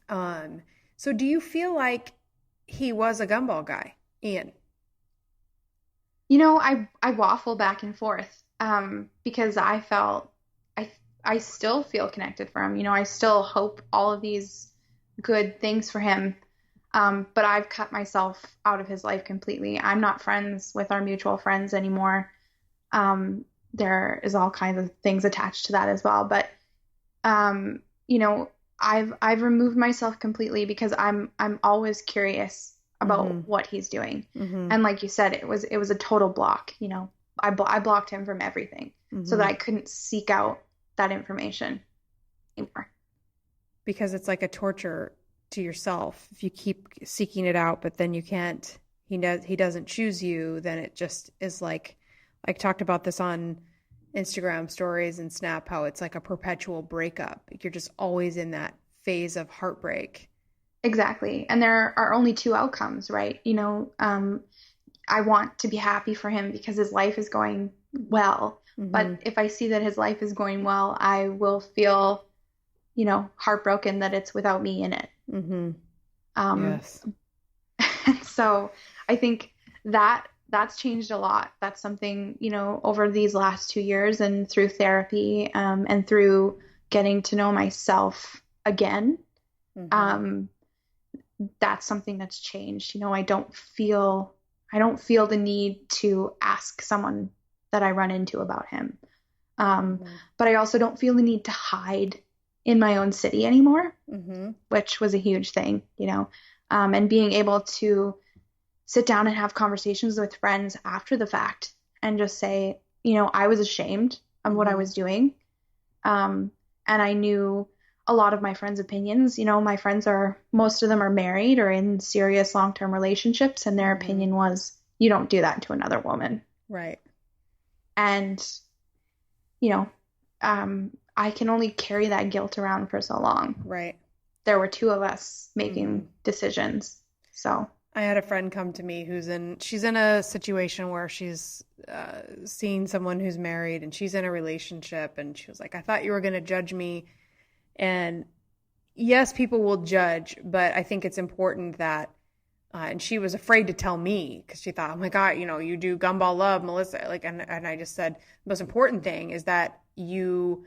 so do you feel like he was a gumball guy, Ian? I waffle back and forth, because I I still feel connected for him. I still hope all of these good things for him. But I've cut myself out of his life completely. I'm not friends with our mutual friends anymore. There is all kinds of things attached to that as well. But um, you know, I've removed myself completely because I'm always curious about Mm-hmm. what he's doing. Mm-hmm. And like you said, it was a total block. I blocked him from everything so that Mm-hmm. I couldn't seek out that information anymore. Because it's like a torture to yourself if you keep seeking it out, but then you can't. He doesn't choose you. Then it just is like I talked about this on Instagram stories and Snap, how it's like a perpetual breakup. You're just always in that phase of heartbreak. Exactly. And there are only two outcomes, right? I want to be happy for him because his life is going well. Mm-hmm. But if I see that his life is going well, I will feel, heartbroken that it's without me in it. Mm-hmm. Um, Yes. and So I think that's changed a lot. That's something, over these last 2 years and through therapy, and through getting to know myself again. Mm-hmm. That's something that's changed. I don't feel the need to ask someone that I run into about him. But I also don't feel the need to hide in my own city anymore, Mm-hmm. which was a huge thing, and being able to sit down and have conversations with friends after the fact and just say, I was ashamed of what I was doing. And I knew a lot of my friends' opinions. My friends most of them are married or in serious long-term relationships, and their opinion was, you don't do that to another woman. Right. And, I can only carry that guilt around for so long. Right. There were two of us making decisions. So I had a friend come to me she's in a situation where she's seeing someone who's married and she's in a relationship, and she was like, I thought you were going to judge me. And yes, people will judge, but I think it's important that, and she was afraid to tell me because she thought, oh my God, you do gumball love, Melissa. And I just said, the most important thing is that you're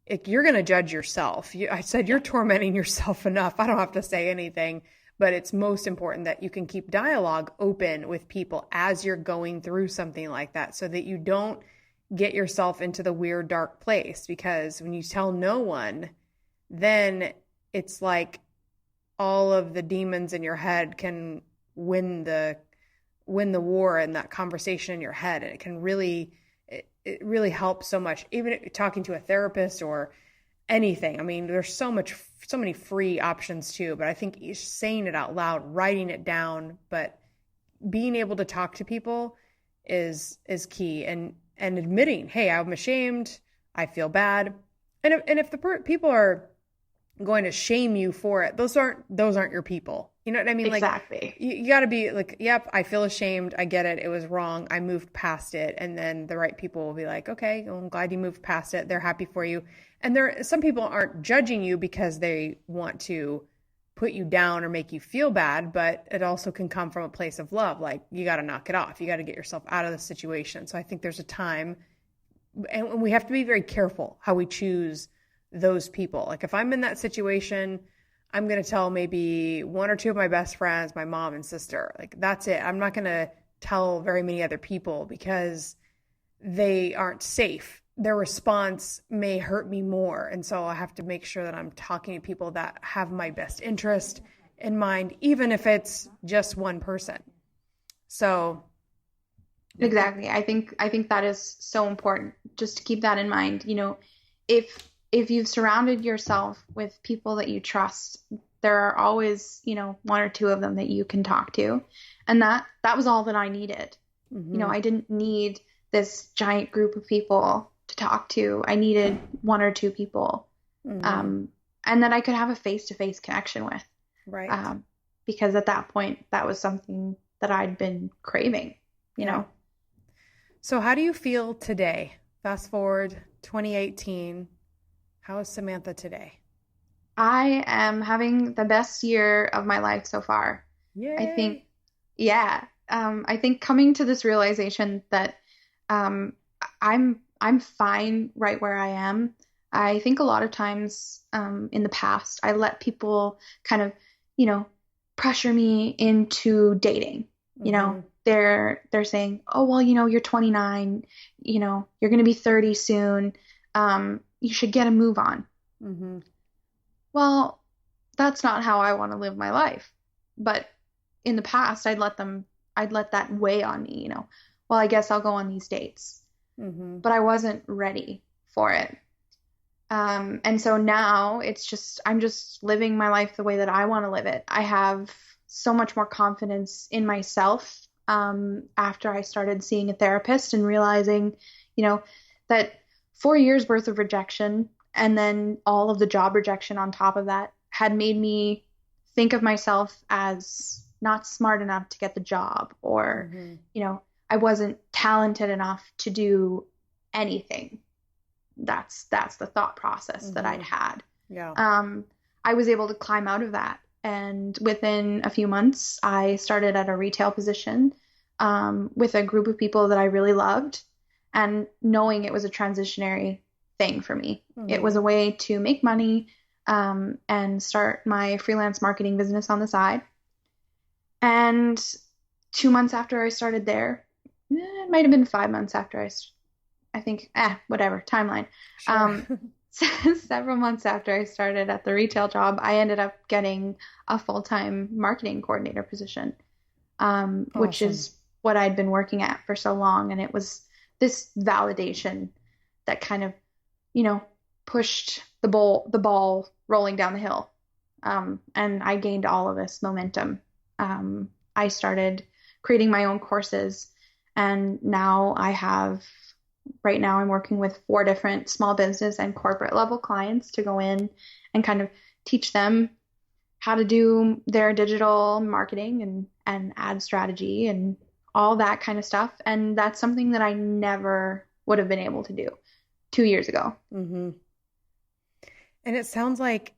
going to judge yourself. I said, you're tormenting yourself enough. I don't have to say anything. But it's most important that you can keep dialogue open with people as you're going through something like that, so that you don't get yourself into the weird, dark place. Because when you tell no one, then it's like all of the demons in your head can win the war in that conversation in your head. And it can really, it really helps so much, even talking to a therapist or anything. I mean, there's so many free options too, but I think saying it out loud, writing it down, but being able to talk to people is key, and admitting, hey, I'm ashamed, I feel bad. And if the people are going to shame you for it, those aren't your people. You know what I mean? Exactly. Like you got to be like, yep, I feel ashamed. I get it. It was wrong. I moved past it. And then the right people will be like, okay, well, I'm glad you moved past it. They're happy for you. And some people aren't judging you because they want to put you down or make you feel bad, but it also can come from a place of love. Like, you got to knock it off. You got to get yourself out of the situation. So I think there's a time, and we have to be very careful how we choose those people. Like, if I'm in that situation, I'm going to tell maybe one or two of my best friends, my mom and sister. Like, that's it. I'm not going to tell very many other people because they aren't safe. Their response may hurt me more. And so I have to make sure that I'm talking to people that have my best interest in mind, even if it's just one person. So. Exactly. I think that is so important, just to keep that in mind. If you've surrounded yourself with people that you trust, there are always, one or two of them that you can talk to. And that was all that I needed. Mm-hmm. I didn't need this giant group of people to talk to. I needed one or two people, and that I could have a face-to-face connection with. Right. Because at that point, that was something that I'd been craving, So how do you feel today? Fast forward 2018. How is Samantha today? I am having the best year of my life so far. Yay. I think, yeah. I think coming to this realization that I'm fine right where I am. I think a lot of times in the past, I let people kind of, pressure me into dating. They're saying, oh, well, you're 29, you're going to be 30 soon. You should get a move on. Mm-hmm. Well, that's not how I want to live my life. But in the past, I'd let that weigh on me, Well, I guess I'll go on these dates. Mm-hmm. But I wasn't ready for it. And so now I'm just living my life the way that I want to live it. I have so much more confidence in myself after I started seeing a therapist and realizing, that 4 years worth of rejection and then all of the job rejection on top of that had made me think of myself as not smart enough to get the job, or, I wasn't talented enough to do anything. That's the thought process that I'd had. Yeah. I was able to climb out of that And within a few months, I started at a retail position with a group of people that I really loved, and knowing it was a transitionary thing for me. It was a way to make money and start my freelance marketing business on the side. And 2 months after I started there, it might have been 5 months after I think, whatever, timeline. Sure. Several months after I started at the retail job, I ended up getting a full-time marketing coordinator position, which Awesome. is what I'd been working at for so long. And it was this validation that kind of, pushed the ball rolling down the hill. And I gained all of this momentum. I started creating my own courses, and right now I'm working with 4 different small business and corporate level clients to go in and kind of teach them how to do their digital marketing and ad strategy and all that kind of stuff. And that's something that I never would have been able to do 2 years ago. Mm-hmm. And it sounds like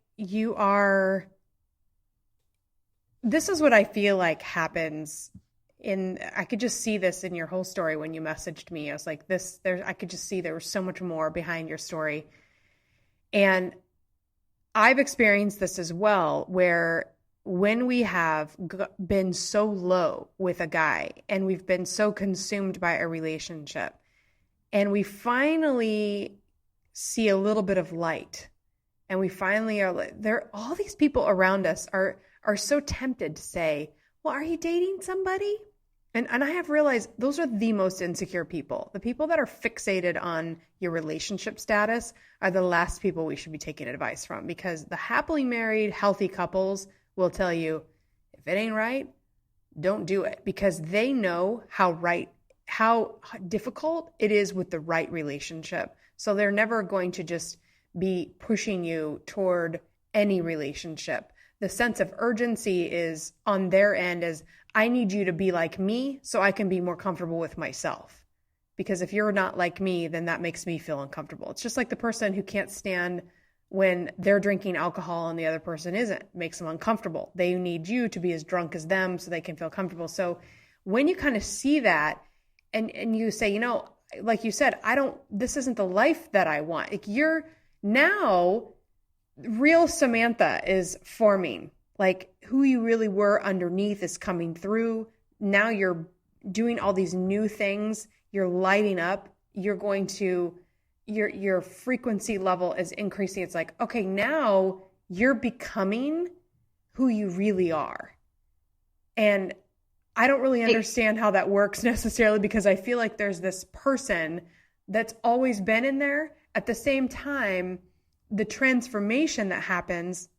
this is what I feel like happens I could just see this in your whole story when you messaged me. I was like, I could just see there was so much more behind your story. And I've experienced this as well, where when we have been so low with a guy and we've been so consumed by a relationship, and we finally see a little bit of light, and we finally all these people around us are so tempted to say, well, are you dating somebody? And I have realized those are the most insecure people. The people that are fixated on your relationship status are the last people we should be taking advice from, because the happily married, healthy couples will tell you, if it ain't right, don't do it, because they know how difficult it is with the right relationship. So they're never going to just be pushing you toward any relationship. The sense of urgency is on their end is, I need you to be like me so I can be more comfortable with myself. Because if you're not like me, then that makes me feel uncomfortable. It's just like the person who can't stand when they're drinking alcohol and the other person isn't. It makes them uncomfortable. They need you to be as drunk as them so they can feel comfortable. So when you kind of see that and you say, like you said, this isn't the life that I want. Like now, real Samantha is forming. Like who you really were underneath is coming through. Now you're doing all these new things. You're lighting up. Your frequency level is increasing. It's like, okay, now you're becoming who you really are. And I don't really understand how that works necessarily, because I feel like there's this person that's always been in there. At the same time, the transformation that happens,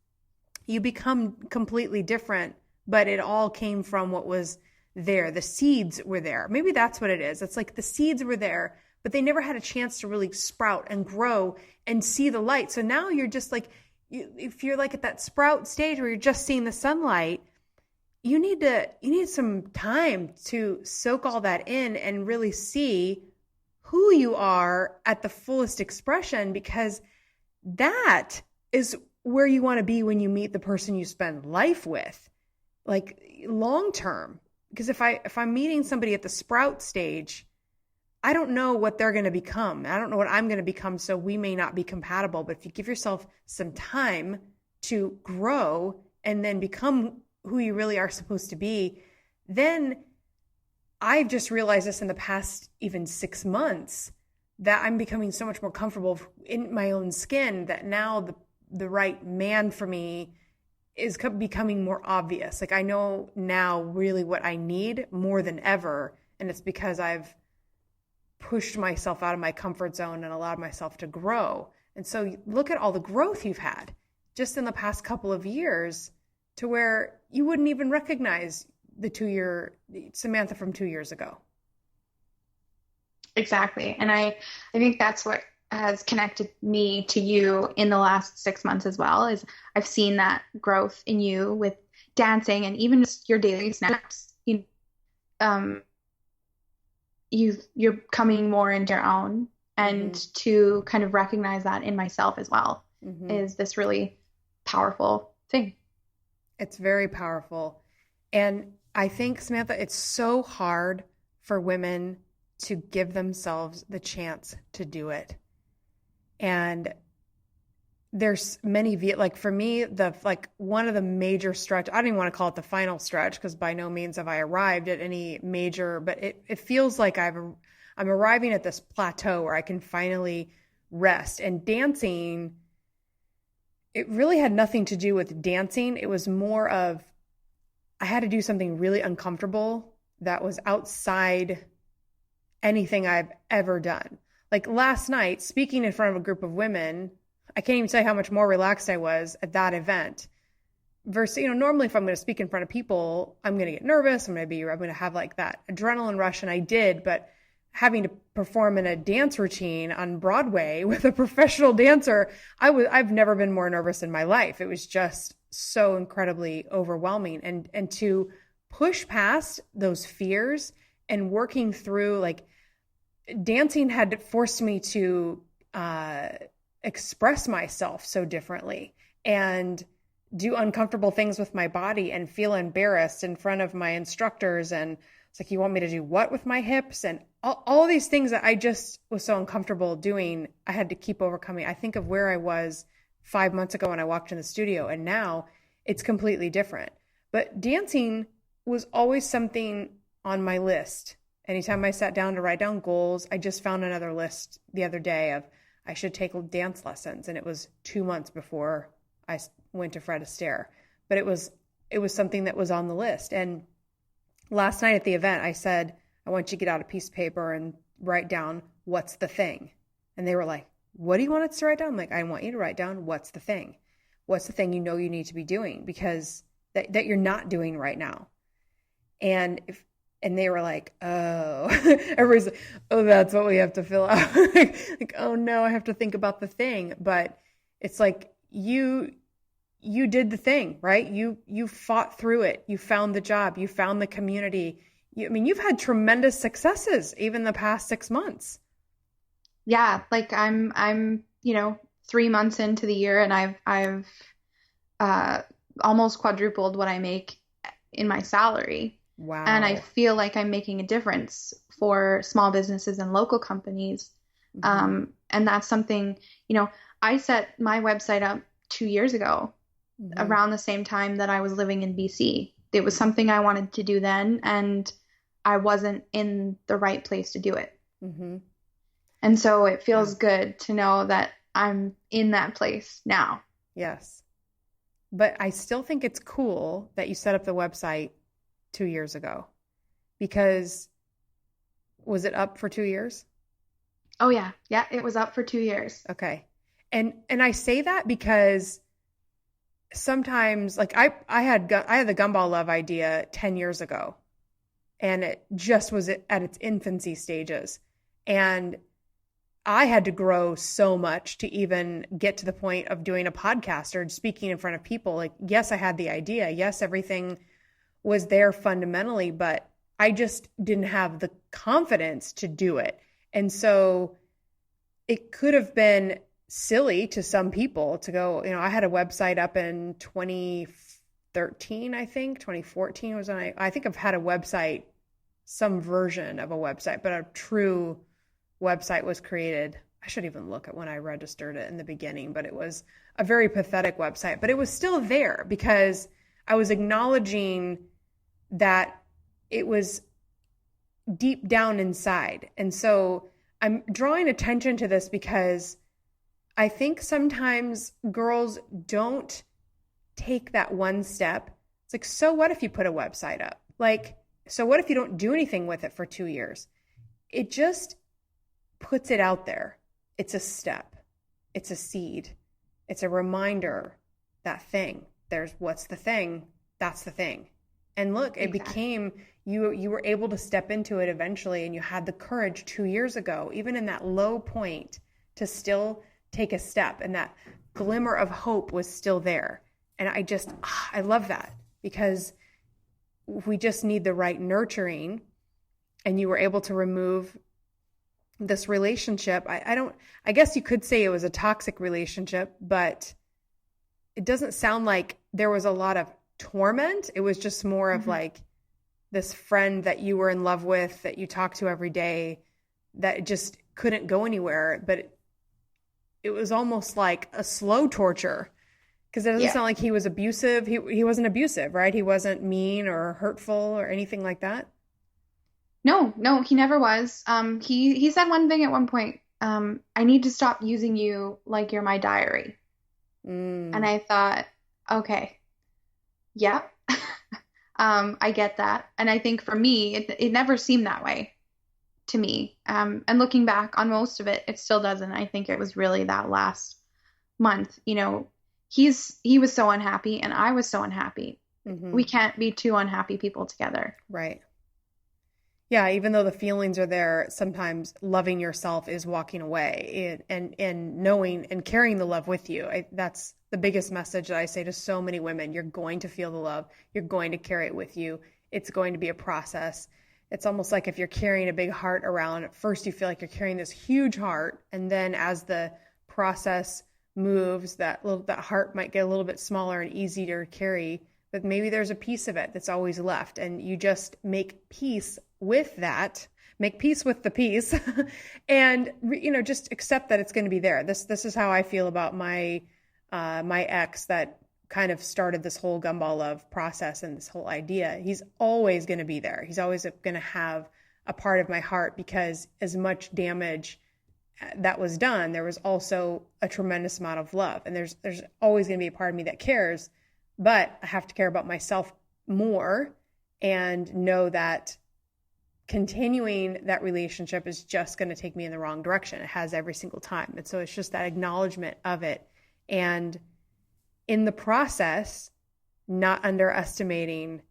you become completely different, but it all came from what was there. The seeds were there. Maybe that's what it is. It's like the seeds were there, but they never had a chance to really sprout and grow and see the light. So now you're just like, if you're like at that sprout stage where you're just seeing the sunlight, you need some time to soak all that in and really see who you are at the fullest expression, because that is where you want to be when you meet the person you spend life with, like long term. Because if I'm meeting somebody at the sprout stage, I don't know what they're going to become. I don't know what I'm going to become. So we may not be compatible. But if you give yourself some time to grow and then become who you really are supposed to be, then I've just realized this in the past even 6 months, that I'm becoming so much more comfortable in my own skin, that now the right man for me is becoming more obvious. Like I know now really what I need more than ever. And it's because I've pushed myself out of my comfort zone and allowed myself to grow. And so look at all the growth you've had just in the past couple of years, to where you wouldn't even recognize the Samantha from 2 years ago. Exactly. And I think that's what has connected me to you in the last 6 months as well, is I've seen that growth in you with dancing and even just your daily snaps. You're coming more into your own, and to kind of recognize that in myself as well is this really powerful thing. It's very powerful. And I think, Samantha, it's so hard for women to give themselves the chance to do it. And there's many, like for me, one of the major stretch, I don't even want to call it the final stretch because by no means have I arrived at any major, but it feels like I'm arriving at this plateau where I can finally rest. And dancing, it really had nothing to do with dancing. It was more of, I had to do something really uncomfortable that was outside anything I've ever done. Like last night, speaking in front of a group of women, I can't even say how much more relaxed I was at that event versus, normally if I'm going to speak in front of people, I'm going to get nervous. I'm going to have like that adrenaline rush. And I did, but having to perform in a dance routine on Broadway with a professional dancer, I've never been more nervous in my life. It was just so incredibly overwhelming. And to push past those fears and working through, like, dancing had forced me to express myself so differently and do uncomfortable things with my body and feel embarrassed in front of my instructors. And it's like, you want me to do what with my hips? And all these things that I just was so uncomfortable doing, I had to keep overcoming. I think of where I was 5 months ago when I walked in the studio, and now it's completely different. But dancing was always something on my list. Anytime I sat down to write down goals, I just found another list the other day of I should take dance lessons. And it was 2 months before I went to Fred Astaire. But it was something that was on the list. And last night at the event, I said, I want you to get out a piece of paper and write down, what's the thing? And they were like, what do you want us to write down? I'm like, I want you to write down, what's the thing? What's the thing you need to be doing because that you're not doing right now? And they were like, oh, everybody's like, oh, that's what we have to fill out. Like, oh no, I have to think about the thing. But it's like, you did the thing, right? You fought through it. You found the job. You found the community. You've had tremendous successes even the past 6 months. Yeah. Like I'm 3 months into the year and I've almost quadrupled what I make in my salary. Wow. And I feel like I'm making a difference for small businesses and local companies. Mm-hmm. And that's something, I set my website up 2 years ago, mm-hmm. around the same time that I was living in BC. It was something I wanted to do then, and I wasn't in the right place to do it. Mm-hmm. And so it feels good to know that I'm in that place now. Yes. But I still think it's cool that you set up the website 2 years ago, because was it up for 2 years? Oh yeah. Yeah. It was up for 2 years. Okay. And I say that because sometimes, like, I had the Gumball Love idea 10 years ago, and it just was at its infancy stages. And I had to grow so much to even get to the point of doing a podcast or speaking in front of people. Like, yes, I had the idea. Yes, everything was there fundamentally, but I just didn't have the confidence to do it. And so it could have been silly to some people to go, I had a website up in 2013, I think 2014 was when I think I've had a website, some version of a website, but a true website was created. I should even look at when I registered it in the beginning, but it was a very pathetic website, but it was still there because I was acknowledging that it was deep down inside. And so I'm drawing attention to this because I think sometimes girls don't take that one step. It's like, so what if you put a website up? Like, so what if you don't do anything with it for 2 years? It just puts it out there. It's a step. It's a seed. It's a reminder, that thing. There's what's the thing? That's the thing. And look, it became, you were able to step into it eventually, and you had the courage 2 years ago, even in that low point, to still take a step, and that glimmer of hope was still there. And I love that, because we just need the right nurturing, and you were able to remove this relationship. I guess you could say it was a toxic relationship, but it doesn't sound like there was a lot of torment. It was just more of like this friend that you were in love with, that you talked to every day, that just couldn't go anywhere. But it was almost like a slow torture, because it doesn't sound like he was abusive. He wasn't abusive, right? He wasn't mean or hurtful or anything like that. No, no, he never was. He said one thing at one point. I need to stop using you like you're my diary. And I thought, okay, yeah, I get that. And I think for me, it never seemed that way to me. And looking back on most of it, it still doesn't. I think it was really that last month. You know, he was so unhappy and I was so unhappy. We can't be two unhappy people together. Right. Yeah, even though the feelings are there, sometimes loving yourself is walking away and knowing and carrying the love with you. That's the biggest message that I say to so many women. You're going to feel the love. You're going to carry it with you. It's going to be a process. It's almost like if you're carrying a big heart around, at first you feel like you're carrying this huge heart. And then as the process moves, that heart might get a little bit smaller and easier to carry. But maybe there's a piece of it that's always left. And you just make peace with that, make peace with the peace, and, you know, just accept that it's going to be there. This is how I feel about my ex that kind of started this whole gumball love process and this whole idea. He's always going to be there. He's always going to have a part of my heart, because as much damage that was done, there was also a tremendous amount of love. And there's always going to be a part of me that cares, but I have to care about myself more and know that continuing that relationship is just going to take me in the wrong direction. It has every single time. And so it's just that acknowledgement of it. And in the process, not underestimating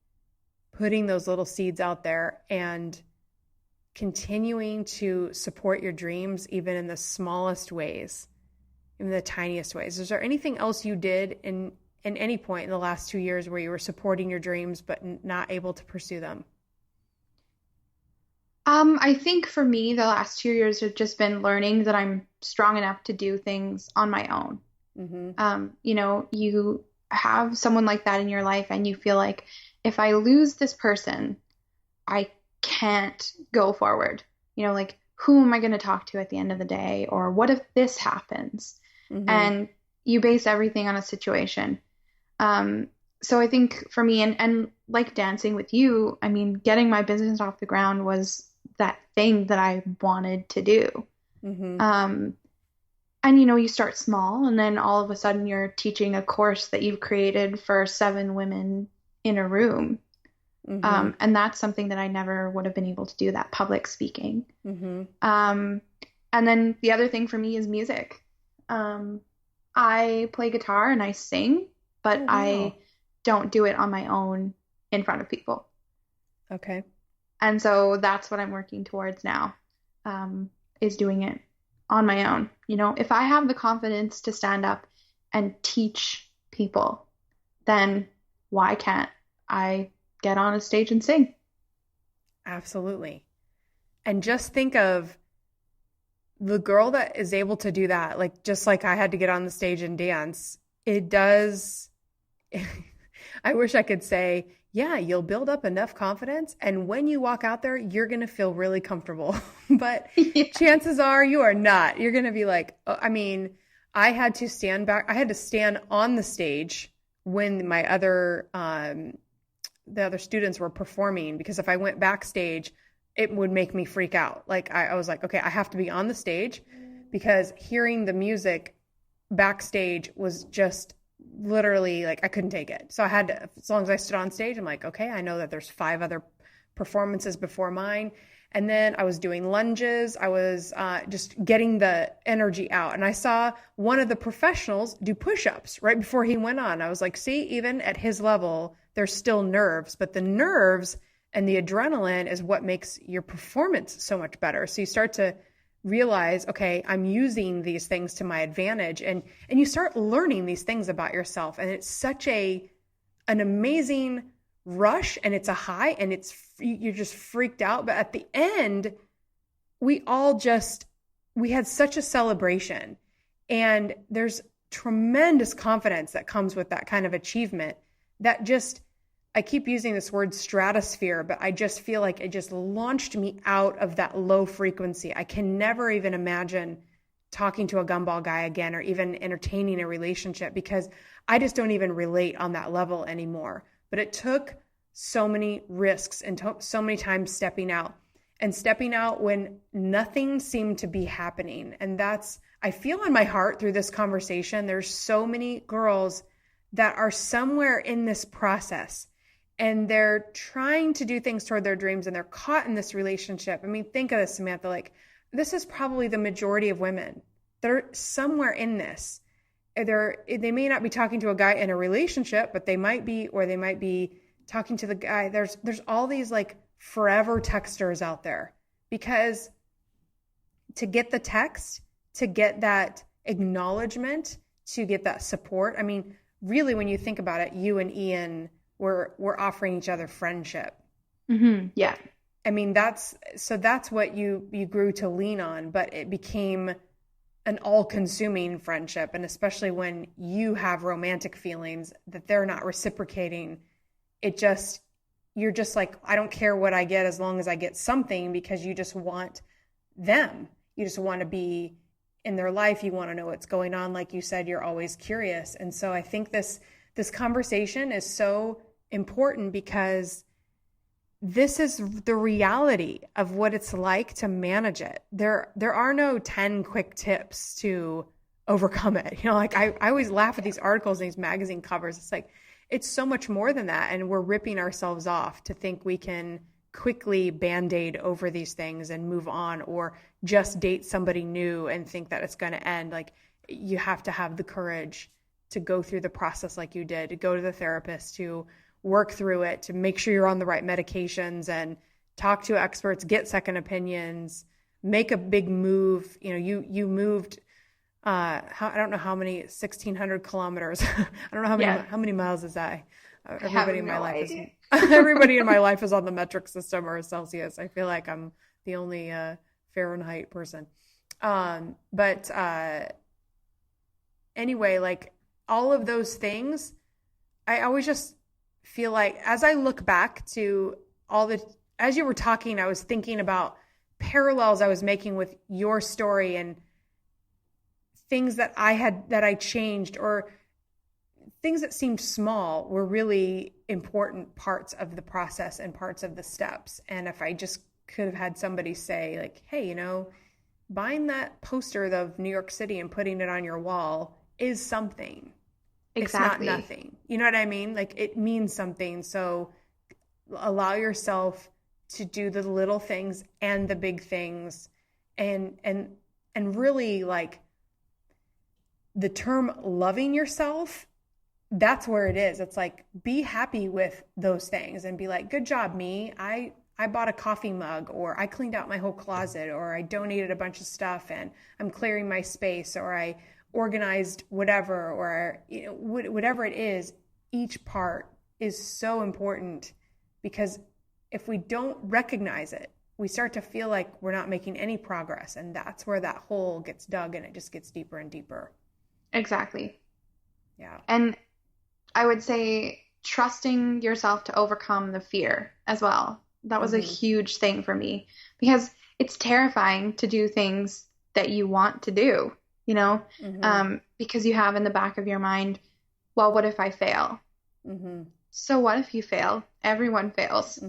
putting those little seeds out there and continuing to support your dreams, even in the smallest ways, in the tiniest ways. Is there anything else you did in any point in the last 2 years where you were supporting your dreams but not able to pursue them? I think for me, the last 2 years have just been learning that I'm strong enough to do things on my own. You know, you have someone like that in your life and you feel like, if I lose this person, I can't go forward. You know, like, who am I going to talk to at the end of the day? Or what if this happens? And you base everything on a situation. So I think for me, and like dancing with you, I mean, getting my business off the ground was that thing that I wanted to do. And, you know, you start small and then all of a sudden you're teaching a course that you've created for 7 women in a room. And that's something that I never would have been able to do, that public speaking. And then the other thing for me is music. I play guitar and I sing, but I don't do it on my own in front of people. Okay. And so that's what I'm working towards now, is doing it on my own. You know, if I have the confidence to stand up and teach people, then why can't I get on a stage and sing? Absolutely. And just think of the girl that is able to do that, like, just like I had to get on the stage and dance. It does. I wish I could say, yeah, you'll build up enough confidence, and when you walk out there, you're going to feel really comfortable. But chances are you are not. You're going to be like, I mean, I had to stand back. I had to stand on the stage when my the other students were performing, because if I went backstage, it would make me freak out. Like, I was like, okay, I have to be on the stage, because hearing the music backstage was just literally like, I couldn't take it. So I had to, as long as I stood on stage, I'm like, okay, I know that there's 5 other performances before mine. And then I was doing lunges. I was just getting the energy out. And I saw one of the professionals do push-ups right before he went on. I was like, see, even at his level, there's still nerves, but the nerves and the adrenaline is what makes your performance so much better. So you start to realize, okay, I'm using these things to my advantage, and you start learning these things about yourself. And it's such an amazing rush, and it's a high, and you're just freaked out. But at the end, we had such a celebration, and there's tremendous confidence that comes with that kind of achievement, that just, I keep using this word stratosphere, but I just feel like it just launched me out of that low frequency. I can never even imagine talking to a gumball guy again, or even entertaining a relationship, because I just don't even relate on that level anymore. But it took so many risks and so many times stepping out when nothing seemed to be happening. And that's, I feel in my heart through this conversation, there's so many girls that are somewhere in this process and they're trying to do things toward their dreams and they're caught in this relationship. I mean, think of this, Samantha, like this is probably the majority of women. They're somewhere in this. They may not be talking to a guy in a relationship, but they might be, or they might be talking to the guy. There's all these like forever texters out there, because to get the text, to get that acknowledgement, to get that support. I mean, really, when you think about it, you and Ian were offering each other friendship. Mm-hmm. Yeah. I mean, that's what you grew to lean on, but it became an all-consuming friendship. And especially when you have romantic feelings that they're not reciprocating, you're just like, I don't care what I get as long as I get something, because you just want them. You just want to be in their life. You want to know what's going on. Like you said, you're always curious. And so I think this conversation is so important, because this is the reality of what it's like to manage it. There are no 10 quick tips to overcome it. You know, like I always laugh at these articles and these magazine covers. It's like, it's so much more than that. And we're ripping ourselves off to think we can quickly Band-Aid over these things and move on, or just date somebody new and think that it's going to end. Like, you have to have the courage to go through the process like you did, to go to the therapist, to work through it, to make sure you're on the right medications and talk to experts, get second opinions, make a big move. You know, you moved, I don't know how many, 1,600 kilometers. I don't know how many miles is that? Everybody in my life is everybody in my life is on the metric system or Celsius. I feel like I'm the only Fahrenheit person. But anyway, like all of those things, I always just feel like, as I look back to as you were talking, I was thinking about parallels I was making with your story and things that I changed, or things that seemed small were really important parts of the process and parts of the steps. And if I just could have had somebody say like, hey, you know, buying that poster of New York City and putting it on your wall is something. Exactly. It's not nothing. You know what I mean? Like, it means something. So allow yourself to do the little things and the big things, and really, like, the term loving yourself, that's where it is. It's like, be happy with those things and be like, good job, me. I bought a coffee mug, or I cleaned out my whole closet, or I donated a bunch of stuff and I'm clearing my space, or I organized whatever, or, you know, whatever it is. Each part is so important, because if we don't recognize it, we start to feel like we're not making any progress. And that's where that hole gets dug, and it just gets deeper and deeper. Exactly. Yeah. And I would say trusting yourself to overcome the fear as well. That was a huge thing for me, because it's terrifying to do things that you want to do, you know, because you have in the back of your mind, well, what if I fail? So what if you fail? Everyone fails.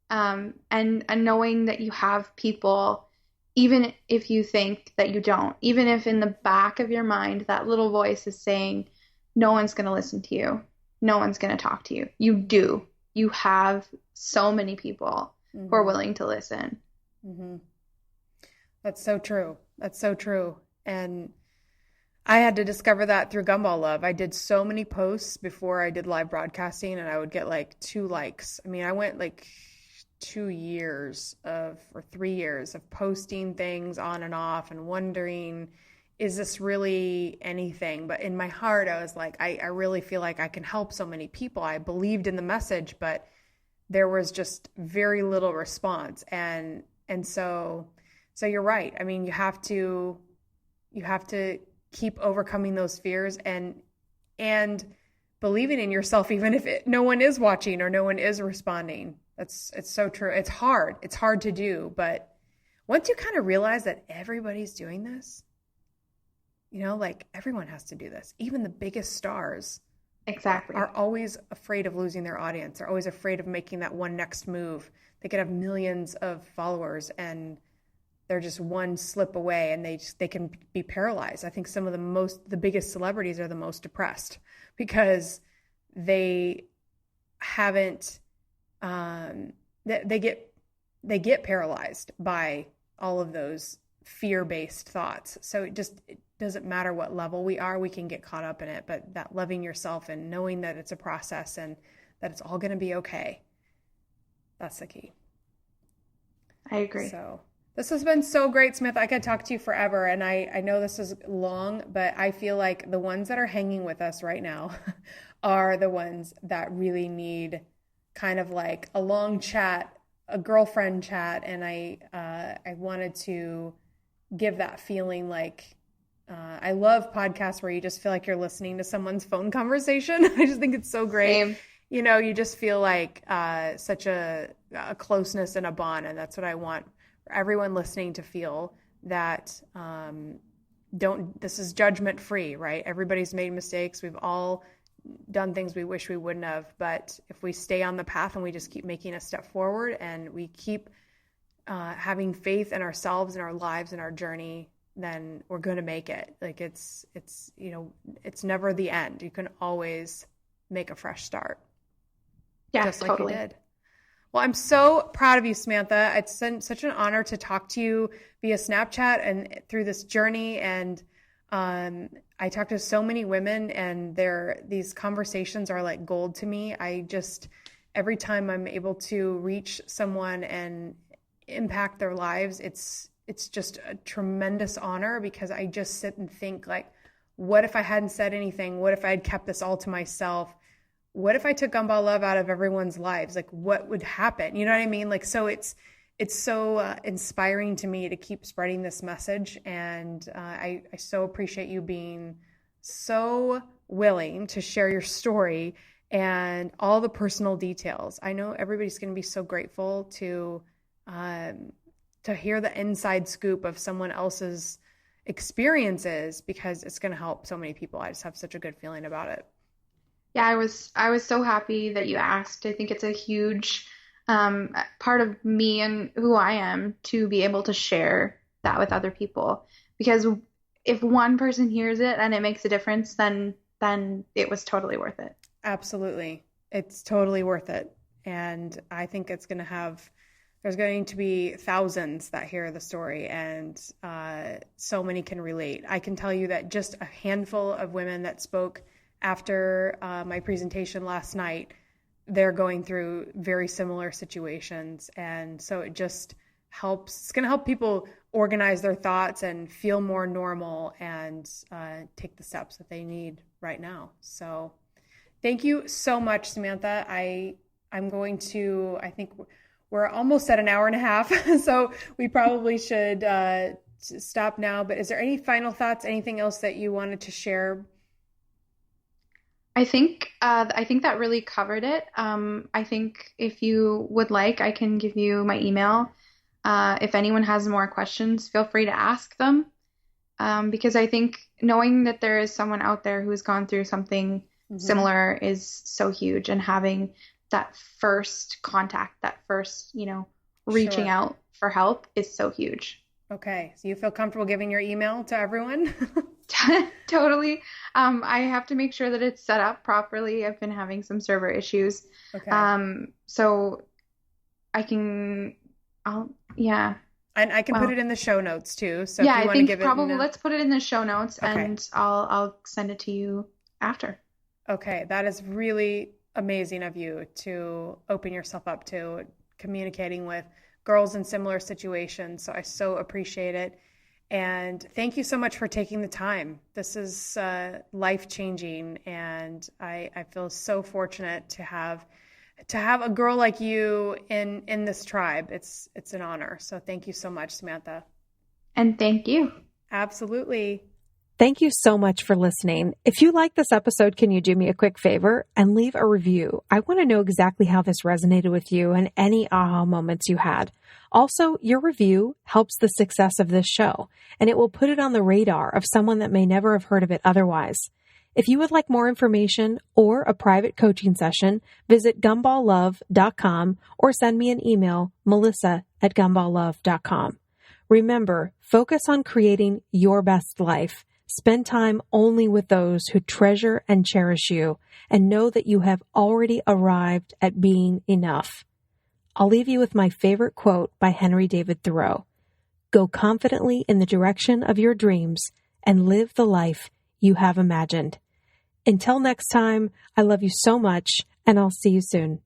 And knowing that you have people, even if you think that you don't, even if in the back of your mind that little voice is saying, no one's going to listen to you, no one's going to talk to you. You do. You have so many people who are willing to listen. That's so true. That's so true. And I had to discover that through Gumball Love. I did so many posts before I did live broadcasting, and I would get like 2 likes. I mean, I went like 3 years of posting things on and off and wondering, is this really anything? But in my heart, I was like, I really feel like I can help so many people. I believed in the message, but there was just very little response. And so you're right. I mean, you have to keep overcoming those fears and believing in yourself, even if no one is watching or no one is responding. It's so true. It's hard. It's hard to do. But once you kind of realize that everybody's doing this, like everyone has to do this. Even the biggest stars are always afraid of losing their audience. They're always afraid of making that one next move. They could have millions of followers and they're just one slip away and they can be paralyzed. I think some of the biggest celebrities are the most depressed because they haven't, they get paralyzed by all of those fear-based thoughts. So it doesn't matter what level we are, we can get caught up in it, but that loving yourself and knowing that it's a process and that it's all going to be okay. That's the key. I agree. So this has been so great, Samantha. I could talk to you forever, and I know this is long, but I feel like the ones that are hanging with us right now are the ones that really need kind of like a long chat, a girlfriend chat, and I wanted to give that feeling like I love podcasts where you just feel like you're listening to someone's phone conversation. I just think it's so great. Same. You just feel like such a closeness and a bond, and that's what I want for everyone listening to feel, that this is judgment free, right? Everybody's made mistakes. We've all done things we wish we wouldn't have, but if we stay on the path and we just keep making a step forward and we keep having faith in ourselves and our lives and our journey, then we're going to make it. Like it's never the end. You can always make a fresh start. Yeah, just like totally. you did. Well, I'm so proud of you, Samantha. It's such an honor to talk to you via Snapchat and through this journey. And I talk to so many women, and these conversations are like gold to me. Every time I'm able to reach someone and impact their lives, it's just a tremendous honor, because I just sit and think like, what if I hadn't said anything? What if I had kept this all to myself? What if I took Gumball Love out of everyone's lives? Like, what would happen? You know what I mean? Like, so it's so inspiring to me to keep spreading this message. And I so appreciate you being so willing to share your story and all the personal details. I know everybody's going to be so grateful to hear the inside scoop of someone else's experiences, because it's going to help so many people. I just have such a good feeling about it. Yeah, I was so happy that you asked. I think it's a huge part of me and who I am to be able to share that with other people, because if one person hears it and it makes a difference, then it was totally worth it. Absolutely. It's totally worth it. And I think there's going to be thousands that hear the story, and so many can relate. I can tell you that just a handful of women that spoke after my presentation last night, they're going through very similar situations. And so it just helps. It's going to help people organize their thoughts and feel more normal and take the steps that they need right now. So thank you so much, Samantha. I think we're almost at an hour and a half, so we probably should stop now. But is there any final thoughts, anything else that you wanted to share? I think that really covered it. I think if you would like, I can give you my email. If anyone has more questions, feel free to ask them. Because I think knowing that there is someone out there who's gone through something similar is so huge, and having that first contact, that first, reaching out for help is so huge. Okay. So you feel comfortable giving your email to everyone? Totally. I have to make sure that it's set up properly. I've been having some server issues. Okay. So yeah. And I can put it in the show notes too. So yeah, if you I think give probably it let's put it in the show notes, okay. And I'll send it to you after. Okay. That is really amazing of you to open yourself up to communicating with girls in similar situations. So I so appreciate it. And thank you so much for taking the time. This is life-changing, and I feel so fortunate to have a girl like you in this tribe. It's an honor. So thank you so much, Samantha. And thank you. Absolutely. Thank you so much for listening. If you like this episode, can you do me a quick favor and leave a review? I want to know exactly how this resonated with you and any aha moments you had. Also, your review helps the success of this show, and it will put it on the radar of someone that may never have heard of it otherwise. If you would like more information or a private coaching session, visit gumballlove.com or send me an email, melissa@gumballlove.com. Remember, focus on creating your best life. Spend time only with those who treasure and cherish you, and know that you have already arrived at being enough. I'll leave you with my favorite quote by Henry David Thoreau. Go confidently in the direction of your dreams and live the life you have imagined. Until next time, I love you so much, and I'll see you soon.